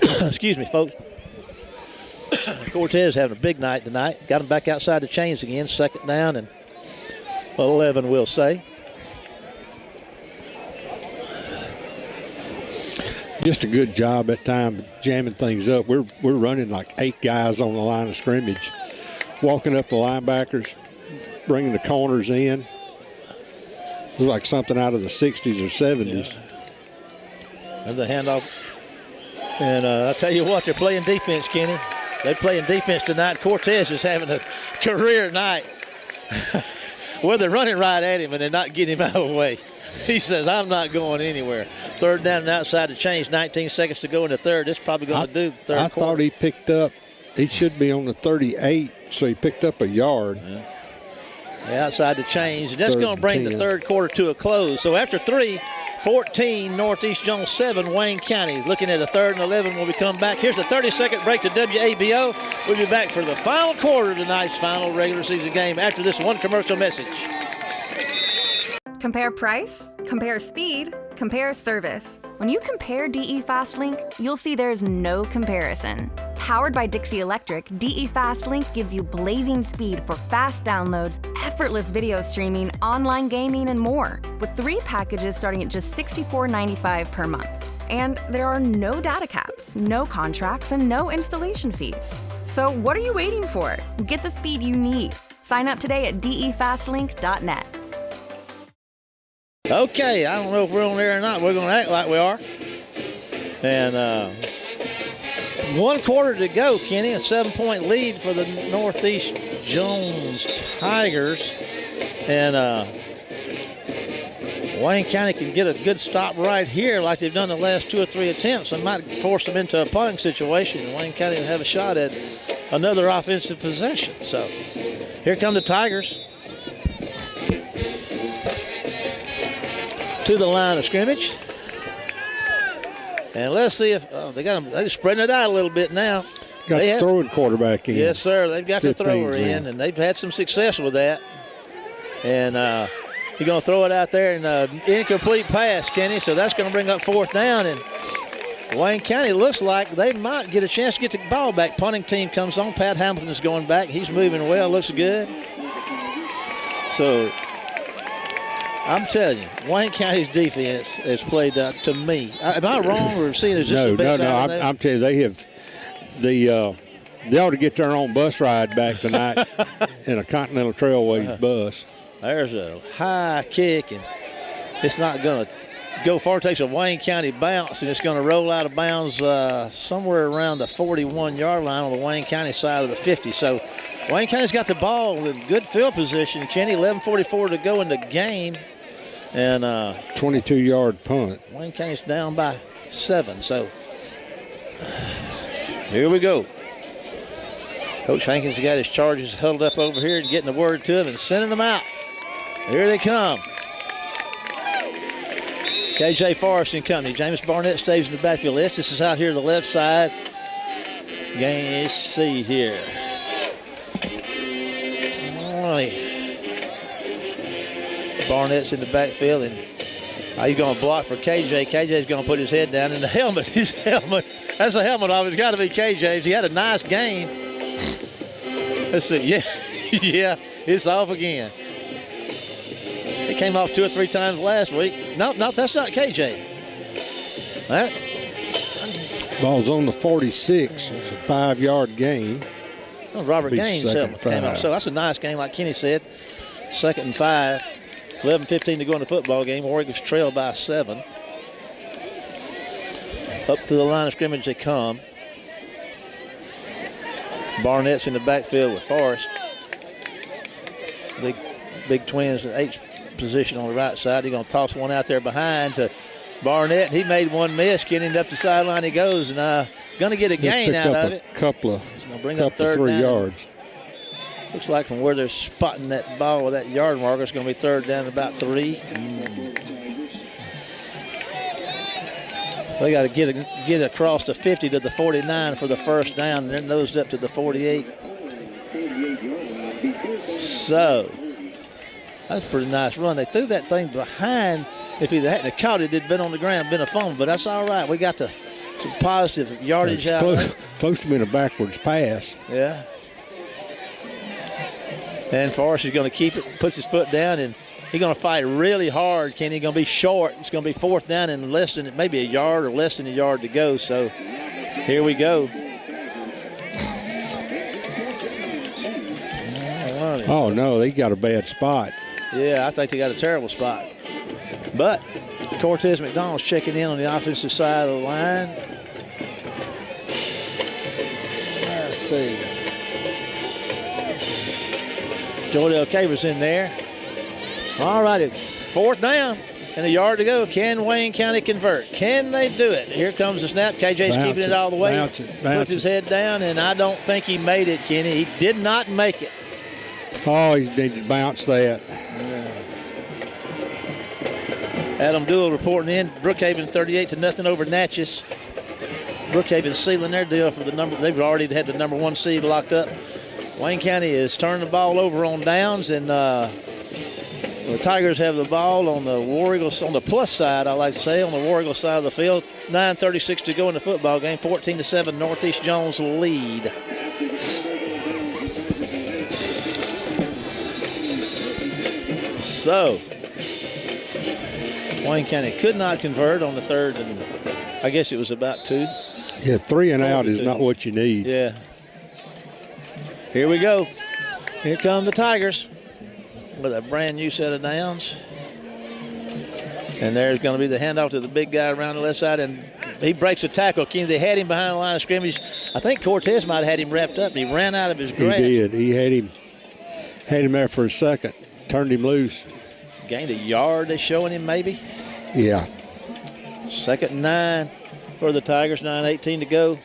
excuse me, folks. Cortez having a big night tonight. Got him back outside the chains again. 2nd down and 11, we'll say. Just a good job at time jamming things up. We're running like 8 guys on the line of scrimmage, walking up the linebackers, bringing the corners in. It was like something out of the 60s or 70s. Yeah. And the handoff. And I tell you what, they're playing defense, Kenny. They're playing defense tonight. Cortez is having a career night. Well, they're running right at him, and they're not getting him out of the way. He says, I'm not going anywhere. 3rd down and outside to change. 19 seconds to go in the third. This is probably going to do the third quarter. I thought he picked up, he should be on the 38, so he picked up a yard. Yeah. Outside to change. And that's going to bring the third quarter to a close. So after 3-14, Northeast Jones 7, Wayne County. Looking at a 3rd and 11 when we come back. Here's a 30-second break to WABO. We'll be back for the final quarter of tonight's final regular season game after this one commercial message. Compare price, compare speed, compare service. When you compare DE FastLink, you'll see there's no comparison. Powered by Dixie Electric, DE FastLink gives you blazing speed for fast downloads, effortless video streaming, online gaming, and more, with 3 packages starting at just $64.95 per month. And there are no data caps, no contracts, and no installation fees. So what are you waiting for? Get the speed you need. Sign up today at defastlink.net. Okay, I don't know if we're on there or not. We're going to act like we are. And 1 quarter to go, Kenny. A 7-point lead for the Northeast Jones Tigers. And Wayne County can get a good stop right here like they've done the last 2 or 3 attempts. It might force them into a punting situation. And Wayne County will have a shot at another offensive possession. So here come the Tigers to the line of scrimmage. And let's see if they're spreading it out a little bit now. Got the throwing quarterback in. Yes, sir. They've got the thrower in, and they've had some success with that. And he's going to throw it out there in an incomplete pass, Kenny. So that's going to bring up 4th down. And Wayne County looks like they might get a chance to get the ball back. Punting team comes on. Pat Hamilton is going back. He's moving well. Looks good. So I'm telling you, Wayne County's defense has played to me. Am I wrong or seeing is this the best? No. I'm telling you, they ought to get their own bus ride back tonight in a Continental Trailways bus. There's a high kick, and it's not going to go far. It takes a Wayne County bounce, and it's going to roll out of bounds somewhere around the 41-yard line on the Wayne County side of the 50. So Wayne County's got the ball with good field position. Kenny, 11:44 to go in the game. And 22-yard punt. Wayne County's down by 7. So here we go. Coach Hankins got his charges huddled up over here and getting the word to them and sending them out. Here they come. KJ Forrest and company. James Barnett stays in the backfield. Estes is out here to the left side. Let's see here. All right. Barnett's in the backfield, and he's going to block for KJ. KJ's going to put his head down in the helmet. His helmet. That's a helmet of it. It's got to be KJ's. He had a nice game. Let's see. Yeah, it's off again. It came off 2 or 3 times last week. No, that's not KJ. That. Ball's on the 46. It's a 5-yard gain. Well, Robert Gaines came off. So that's a nice game, like Kenny said. 2nd and 5. 11:15 to go in the football game. Oregon's trailed by 7. Up to the line of scrimmage they come. Barnett's in the backfield with Forrest. Big twins in H position on the right side. He's going to toss one out there behind to Barnett. He made one miss. Getting up the sideline he goes, and going to get a gain out of it. Couple of 3 down. Yards. Looks like from where they're spotting that ball with that yard marker, it's going to be 3rd down about 3. They got to get across the 50 to the 49 for the 1st down, and then those up to the 48. So that's a pretty nice run. They threw that thing behind. If he hadn't caught it, it'd been on the ground, been a fumble, but that's all right. We got some positive yardage out of it. Close to being a backwards pass. Yeah. And Forrest is going to keep it, puts his foot down, and he's going to fight really hard. Kenny, going to be short. It's going to be 4th down and less than maybe a yard or less than a yard to go. So here we go. Oh, no, they got a bad spot. Yeah, I think they got a terrible spot. But Cortez McDonald's checking in on the offensive side of the line. Let's see. Jordell Caver's in there. All righty, 4th down and a yard to go. Can Wayne County convert? Can they do it? Here comes the snap. KJ's keeping it all the way. Puts his head down, and I don't think he made it, Kenny. He did not make it. Oh, he needed to bounce that. Adam Duell reporting in. Brookhaven 38-0 over Natchez. Brookhaven sealing their deal for the number. They've already had the number 1 seed locked up. Wayne County is turning the ball over on downs, and The Tigers have the ball on the War Eagles, on the plus side, I like to say, on the War Eagles side of the field. 9:36 to go in the football game. 14-7, Northeast Jones lead. So, Wayne County could not convert on the third, and I guess it was about 2. Yeah, 3 and out is not what you need. Yeah. Here we go. Here come the Tigers with a brand new set of downs. And there's going to be the handoff to the big guy around the left side, and he breaks the tackle. Kenny, they had him behind the line of scrimmage. I think Cortez might have had him wrapped up. He ran out of his grasp. He did. He had him there for a second, turned him loose. Gained a yard, they're showing him maybe. Yeah. 2nd and 9 for the Tigers, 9:18 to go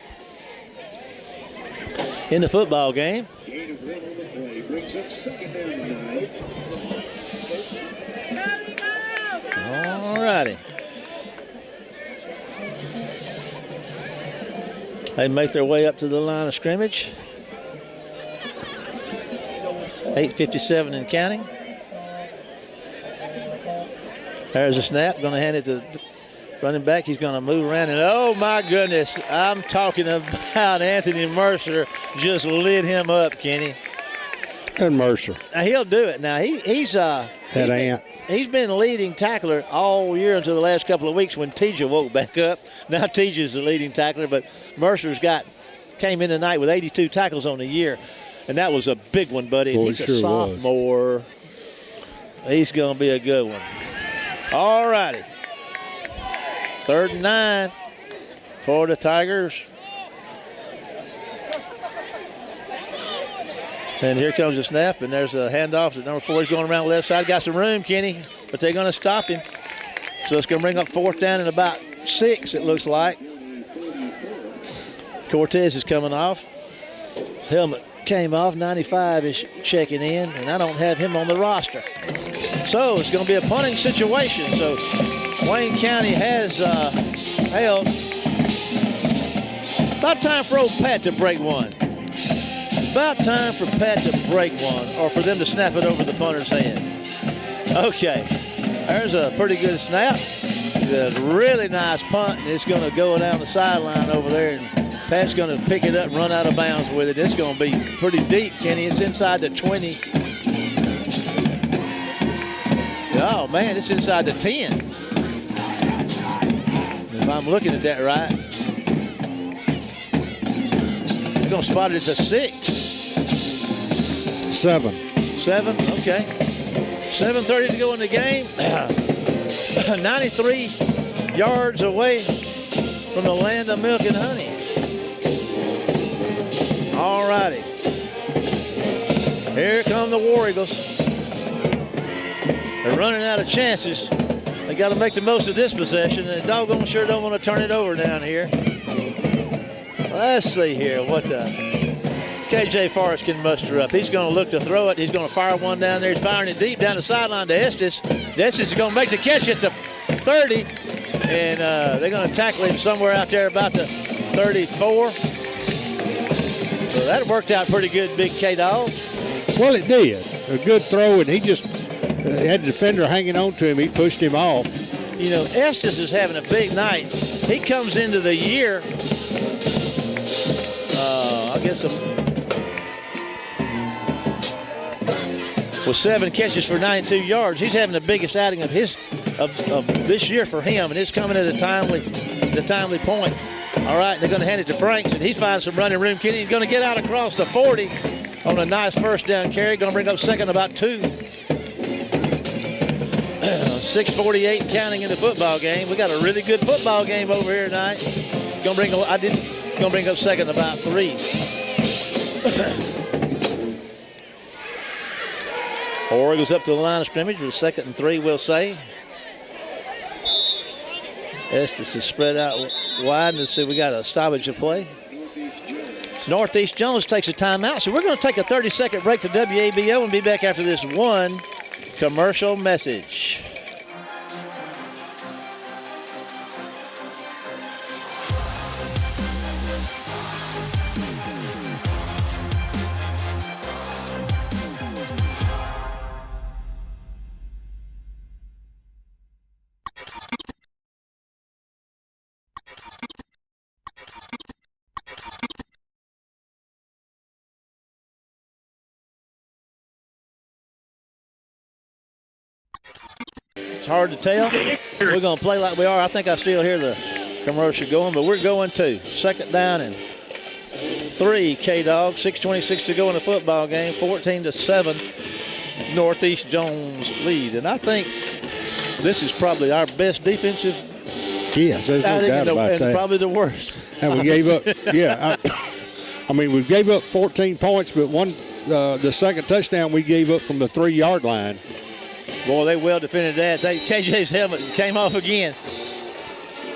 in the football game. Gain of 1 on the play brings up 2nd down and 9. All righty. They make their way up to the line of scrimmage. 8:57 and counting. There's a snap. Going to hand it to running back. He's going to move around. And, oh, my goodness, I'm talking about Anthony Mercer just lit him up, Kenny. And Mercer. Now, he'll do it. Now, he's been leading tackler all year until the last couple of weeks when Teja woke back up. Now Teja's the leading tackler, but Mercer's came in tonight with 82 tackles on the year, and that was a big one, buddy. And he's a sophomore. He's going to be a good one. All righty. 3rd and 9 for the Tigers. And here comes the snap, and there's a handoff to number 4. He's going around the left side. Got some room, Kenny, but they're going to stop him. So it's going to bring up 4th down and about 6, it looks like. Cortez is coming off. Helmet came off. 95 is checking in, and I don't have him on the roster. So it's going to be a punting situation. So Wayne County has held. About time for old Pat to break one. About time for Pat to break one, or for them to snap it over the punter's hand. Okay, there's a pretty good snap. A really nice punt, and it's going to go down the sideline over there, and Pat's going to pick it up and run out of bounds with it. It's going to be pretty deep, Kenny. It's inside the 20. Oh, man, it's inside the 10. If I'm looking at that right. They're going to spot it at the 6. 7. 7, okay. 7:30 to go in the game. 93 yards away from the land of milk and honey. All righty. Here come the War Eagles. They're running out of chances. They got to make the most of this possession, and doggone sure don't want to turn it over down here. Let's see here what KJ Forrest can muster up. He's going to look to throw it. He's going to fire one down there. He's firing it deep down the sideline to Estes. Estes is going to make the catch at the 30, and they're going to tackle him somewhere out there about the 34. So that worked out pretty good, Big K-Dog. Well, it did. A good throw, and he just had the defender hanging on to him. He pushed him off. You know, Estes is having a big night. He comes into the year, I guess, with 7 catches for 92 yards. He's having the biggest outing of this year for him, and it's coming at a timely point. All right, they're going to hand it to Franks, and he's finding some running room. Kenny, he's going to get out across the 40 on a nice 1st down carry. Going to bring up 2nd about 2. 6:48 counting in the football game. We got a really good football game over here tonight. Going to bring up 2nd about 3. Or goes up to the line of scrimmage with 2nd and 3, we'll say. Estes is spread out wide, and let's see, we got a stoppage of play. Northeast Jones takes a timeout, so we're going to take a 30-second break to WABO and be back after this one commercial message. hard to tell. We're going to play like we are. I think I still hear the commercial going, but we're going to 2nd down and 3, K-Dog. 6:26 to go in the football game. 14-7, Northeast Jones lead. And I think this is probably our best defensive. Yeah, there's no doubt about that. And probably the worst. And we gave up, I mean, we gave up 14 points, but the second touchdown we gave up from the 3-yard line. Boy, they well defended that. KJ's helmet came off again.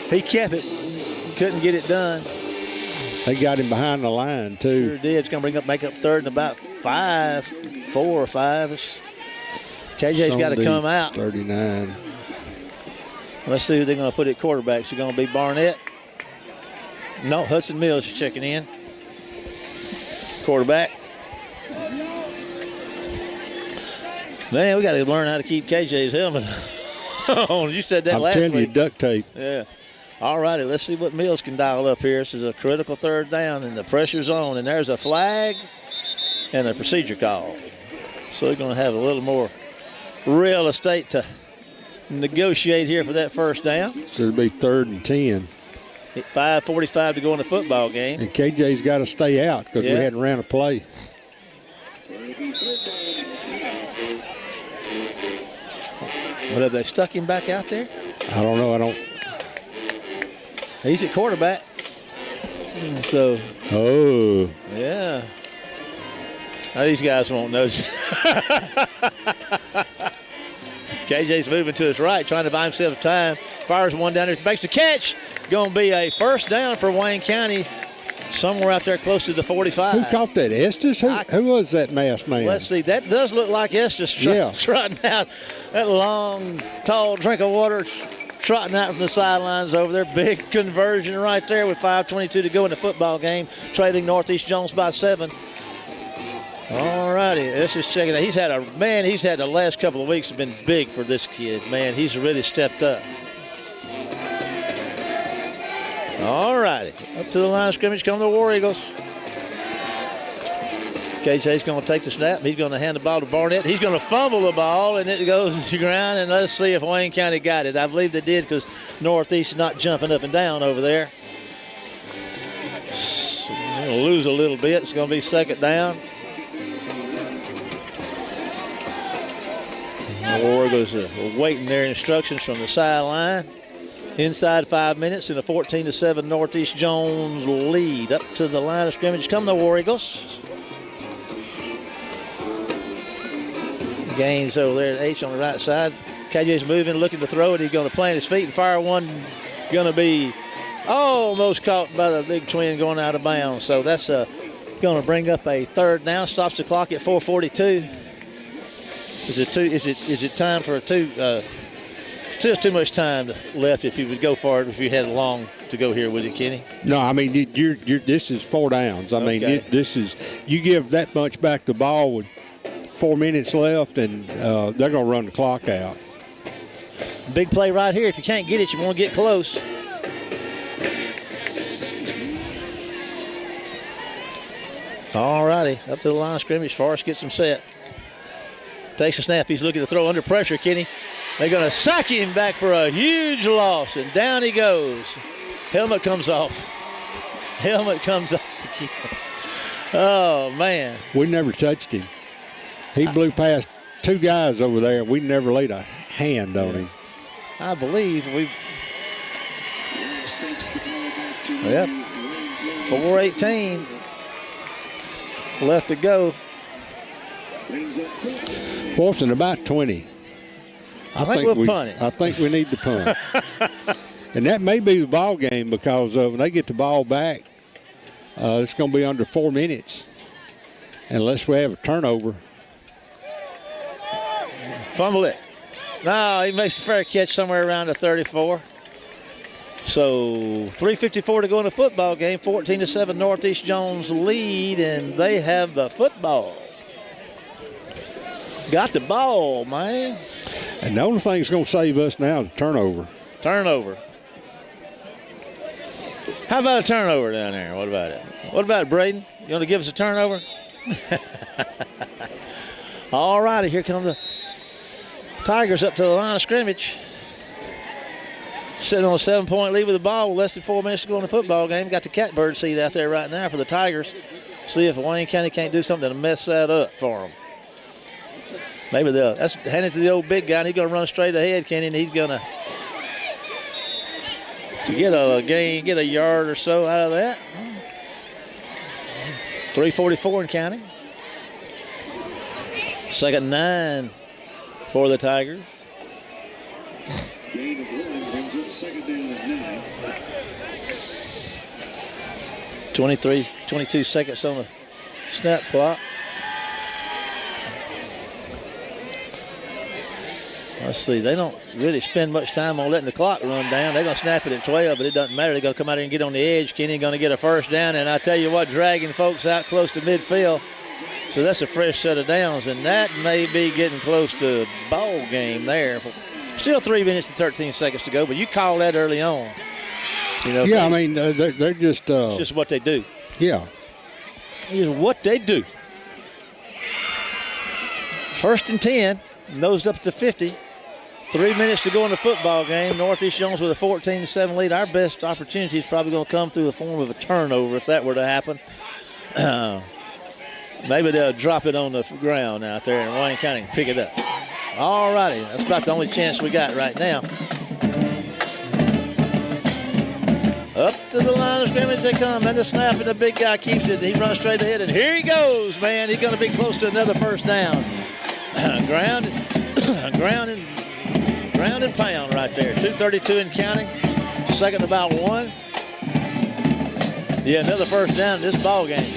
He kept it. Couldn't get it done. They got him behind the line, too. Sure did. It's going to make up 3rd and about 4 or 5. KJ's got to come out. 39. Let's see who they're going to put at quarterback. Is it going to be Barnett? No, Hudson Mills is checking in. Quarterback. Man, we got to learn how to keep KJ's helmet on. You said that last week. I'm telling you, duct tape. Yeah. All righty, let's see what Mills can dial up here. This is a critical 3rd down, and the pressure's on. And there's a flag and a procedure call. So we're going to have a little more real estate to negotiate here for that 1st down. So it'll be 3rd and 10. 5:45 to go in the football game. And KJ's got to stay out because we hadn't ran a play. What, have they stuck him back out there? I don't know. He's at quarterback. So. Oh. Yeah. Now these guys won't notice. KJ's moving to his right, trying to buy himself time. Fires one down there, makes the catch. Going to be a 1st down for Wayne County, somewhere out there close to the 45. Who caught that? Estes? Who was that masked man? Let's see. That does look like Estes trotting out that long, tall drink of water, trotting out from the sidelines over there. Big conversion right there with 5:22 to go in the football game, trailing Northeast Jones by 7. All righty, this is checking out. He's had the last couple of weeks have been big for this kid. Man, he's really stepped up. All righty, up to the line of scrimmage come the War Eagles. KJ's going to take the snap. He's going to hand the ball to Barnett. He's going to fumble the ball, and it goes to the ground. And let's see if Wayne County got it. I believe they did because Northeast is not jumping up and down over there. Going to lose a little bit. It's going to be 2nd down. The War Eagles are waiting their instructions from the sideline. Inside 5 minutes in a 14-7 Northeast Jones lead. Up to the line of scrimmage come the War Eagles. Gains over there at H on the right side. KJ's moving, looking to throw it. He's going to plant his feet and fire one. Going to be almost caught by the big twin going out of bounds. So that's going to bring up a 3rd down. Stops the clock at 4:42. Is it time for a 2? Still too much time left if you would go for it if you had long to go here with it, Kenny. No, I mean this is 4 downs. I mean this is you give that much back the ball with 4 minutes left, and they're going to run the clock out. Big play right here. If you can't get it, you want to get close. All righty, up to the line of scrimmage. Forrest gets him set. Takes a snap. He's looking to throw under pressure, Kenny. They're going to sack him back for a huge loss, and down he goes. Helmet comes off. Helmet comes off. Oh, man. We never touched him. He blew past 2 guys over there, and we never laid a hand on him. I believe we. Yep. 4:18 left to go. 4th and about 20. I think we'll punt it. I think we need to punt. And that may be the ball game because when they get the ball back, it's going to be under 4 minutes unless we have a turnover. Fumble it. No, he makes a fair catch somewhere around the 34. So 3:54 to go in the football game. 14-7 Northeast Jones lead, and they have the football. Got the ball, man. And the only thing that's going to save us now is a turnover. Turnover. How about a turnover down there? What about it? What about it, Braden? You want to give us a turnover? All righty, here come the Tigers up to the line of scrimmage. Sitting on a 7-point lead with the ball with less than 4 minutes to go in the football game. Got the catbird seat out there right now for the Tigers. See if Wayne County can't do something to mess that up for them. Maybe they'll hand it to the old big guy, and he's going to run straight ahead, Kenny, and he's going to get a yard or so out of that. 3:44 and counting. 2nd and 9 for the Tigers. Gain of 1 brings up 2nd down and 9. 22 seconds on the snap clock. Let's see, they don't really spend much time on letting the clock run down. They're going to snap it at 12, but it doesn't matter. They're going to come out here and get on the edge. Kenny going to get a first down, and I tell you what, dragging folks out close to midfield. So that's a fresh set of downs, and that may be getting close to a ball game there. Still 3 minutes and 13 seconds to go, but you call that early on. You know, yeah, I mean, they're just... it's just what they do. Yeah. It's what they do. 1st and 10, nosed up to 50. 3 minutes to go in the football game. Northeast Jones with a 14-7 lead. Our best opportunity is probably going to come through the form of a turnover if that were to happen. Maybe they'll drop it on the ground out there and Wayne County can pick it up. All righty, that's about the only chance we got right now. Up to the line of scrimmage they come, and the snap, and the big guy keeps it. He runs straight ahead, and here he goes, man. He's going to be close to another first down. Ground and pound right there. 2:32 and counting. 2nd about 1. Yeah, another first down in this ball game.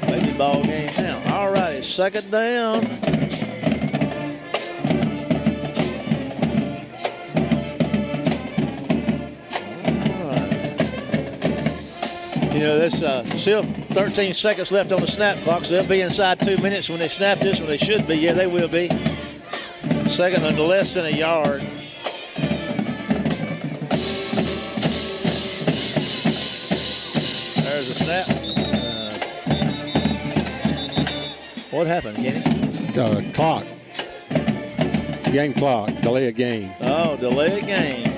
Maybe ball game now. All right, 2nd down. All right. You know, there's still 13 seconds left on the snap clock, so they'll be inside 2 minutes when they snap this one. They should be. Yeah, they will be. 2nd and less than a yard. There's a snap. What happened, Kenny? Clock. Game clock. Delay a game. Oh, delay a game.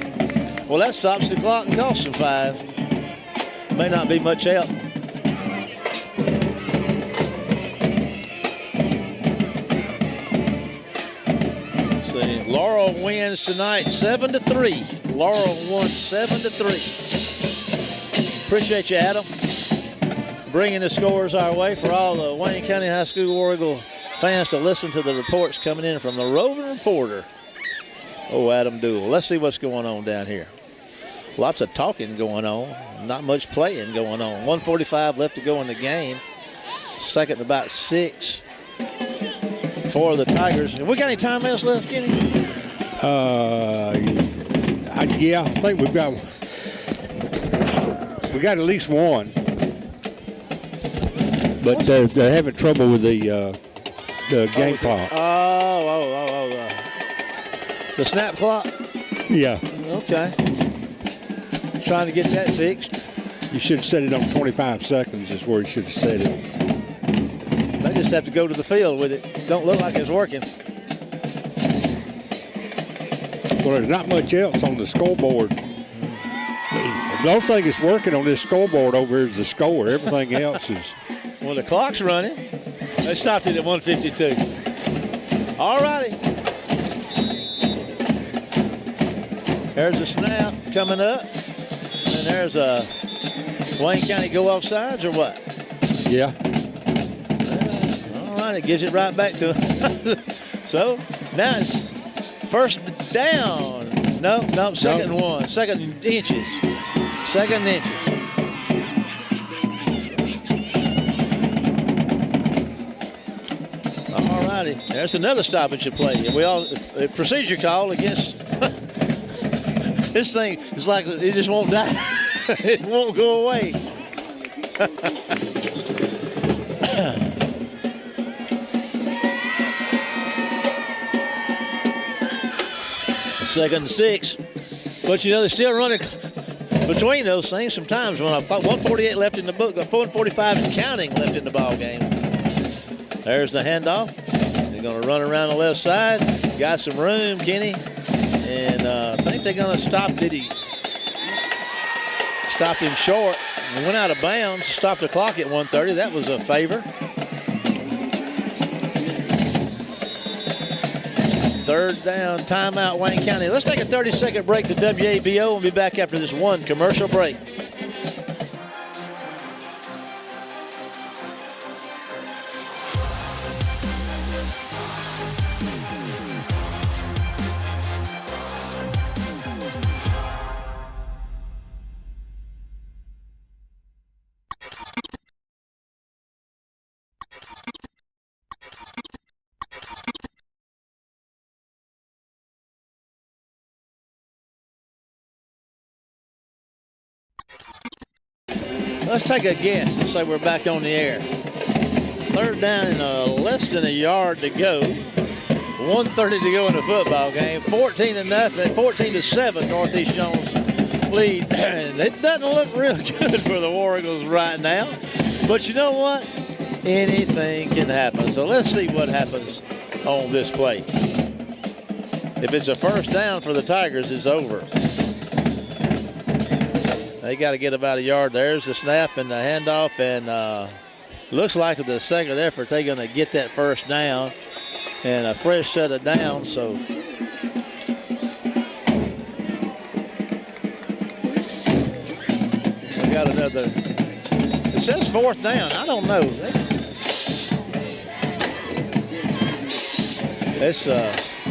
Well, that stops the clock and costs them 5. May not be much help. Let's see. Laurel wins tonight 7-3. Laurel won 7-3. Appreciate you, Adam, bringing the scores our way for all the Wayne County High School War Eagle fans to listen to the reports coming in from the roving reporter. Oh, Adam Dool. Let's see what's going on down here. Lots of talking going on. Not much playing going on. 1:45 left to go in the game. 2nd and about 6 for the Tigers. Have we got any timeouts left, Kenny? Yeah, I think we got at least one. But they're having trouble with the game clock. The snap clock? Yeah. Okay. Trying to get that fixed. You should have set it on 25 seconds is where you should have set it. They just have to go to the field with it. Don't look like it's working. Well, there's not much else on the scoreboard. The only thing that's working on this scoreboard over here is the score. Everything else is... Well, the clock's running. They stopped it at 1:52. All righty. There's a snap coming up. And there's a Wayne County go off sides or what? Yeah. All right, it gives it right back to him. So now it's first down. No, 2nd and 1. 2nd inches. 2nd inches. All righty. There's another stoppage to play. We all a procedure call against. This thing is like it just won't die. It won't go away. 2nd and 6. But, you know, they're still running between those things sometimes. When I thought 148 left in the book, 145 and counting left in the ball game. There's the handoff. They're going to run around the left side. Got some room, Kenny. And I think they're going to stop. Did he stop him short? He went out of bounds. Stopped the clock at 1:30. That was a favor. Third down, timeout, Wayne County. Let's take a 30-second break to WABO. We'll be back after this one commercial break. Let's take a guess and say we're back on the air. Third down and less than a yard to go. 1:30 to go in the football game. 14-7 Northeast Jones lead. And it doesn't look real good for the War Eagles right now. But you know what? Anything can happen. So let's see what happens on this play. If it's a first down for the Tigers, it's over. They got to get about a yard. There's the snap and the handoff, and looks like with the second effort, they're going to get that first down and a fresh set of downs. So we got another. It says fourth down. I don't know.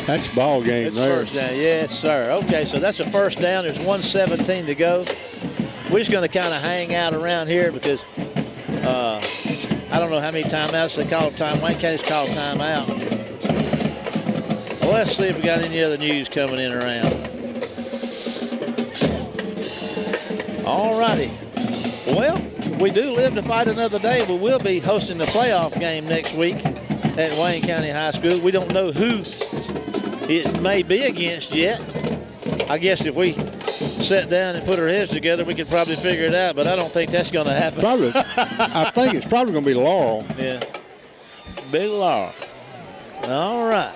That's ball game there. First down. Yes, sir. Okay, so that's a first down. There's 1:17 to go. We're just going to kind of hang out around here because I don't know how many timeouts they call time. Wayne County's called timeout. Well, let's see if we got any other news coming in around. All righty. Well, we do live to fight another day. We will be hosting the playoff game next week at Wayne County High School. We don't know who it may be against yet. I guess if we sat down and put our heads together, we could probably figure it out, but I don't think that's going to happen. Probably. I think it's probably going to be Laurel. Yeah. Big Laurel. All right.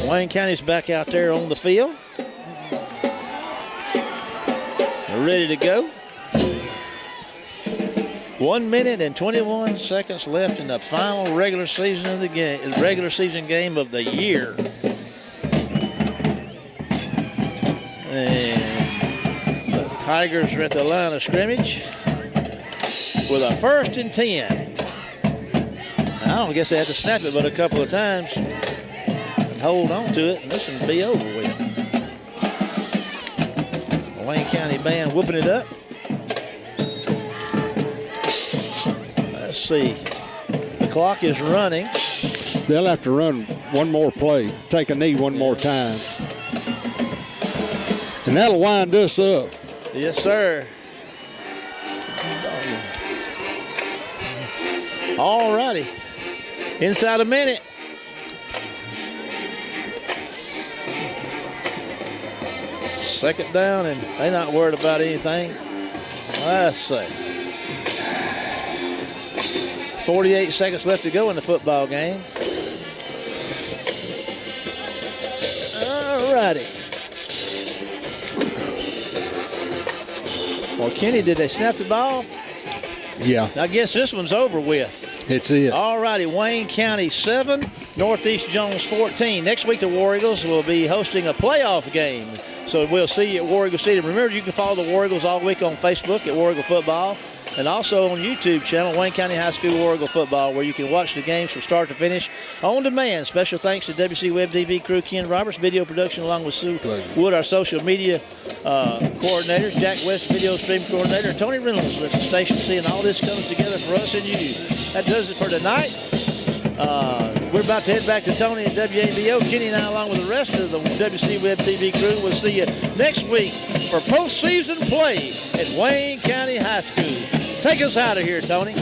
Wayne County's back out there on the field. They're ready to go. 1 minute and 21 seconds left in the final regular season game of the year. And the Tigers are at the line of scrimmage with a 1st and 10. I don't guess they had to snap it but a couple of times and hold on to it, and this will be over with. The Wayne County band whooping it up. Let's see. The clock is running. They'll have to run one more play, take a knee one more time. And that'll wind us up. Yes, sir. All righty. Inside a minute. Second down, and they're not worried about anything. Let's see. 48 seconds left to go in the football game. All righty. Well, Kenny, did they snap the ball? Yeah. I guess this one's over with. It's it. All righty, Wayne County 7, Northeast Jones 14. Next week, the War Eagles will be hosting a playoff game. So we'll see you at War Eagle Stadium. Remember, you can follow the War Eagles all week on Facebook at War Eagle Football, and also on YouTube channel, Wayne County High School War Eagle Football, where you can watch the games from start to finish on demand. Special thanks to WC Web TV crew, Ken Roberts, video production, along with Sue Wood, our social media coordinators, Jack West, video stream coordinator, and Tony Reynolds at the station, seeing all this comes together for us and you. That does it for tonight. We're about to head back to Tony and WABO. Kenny and I, along with the rest of the WC Web TV crew, will see you next week for postseason play at Wayne County High School. Take us out of here, Tony.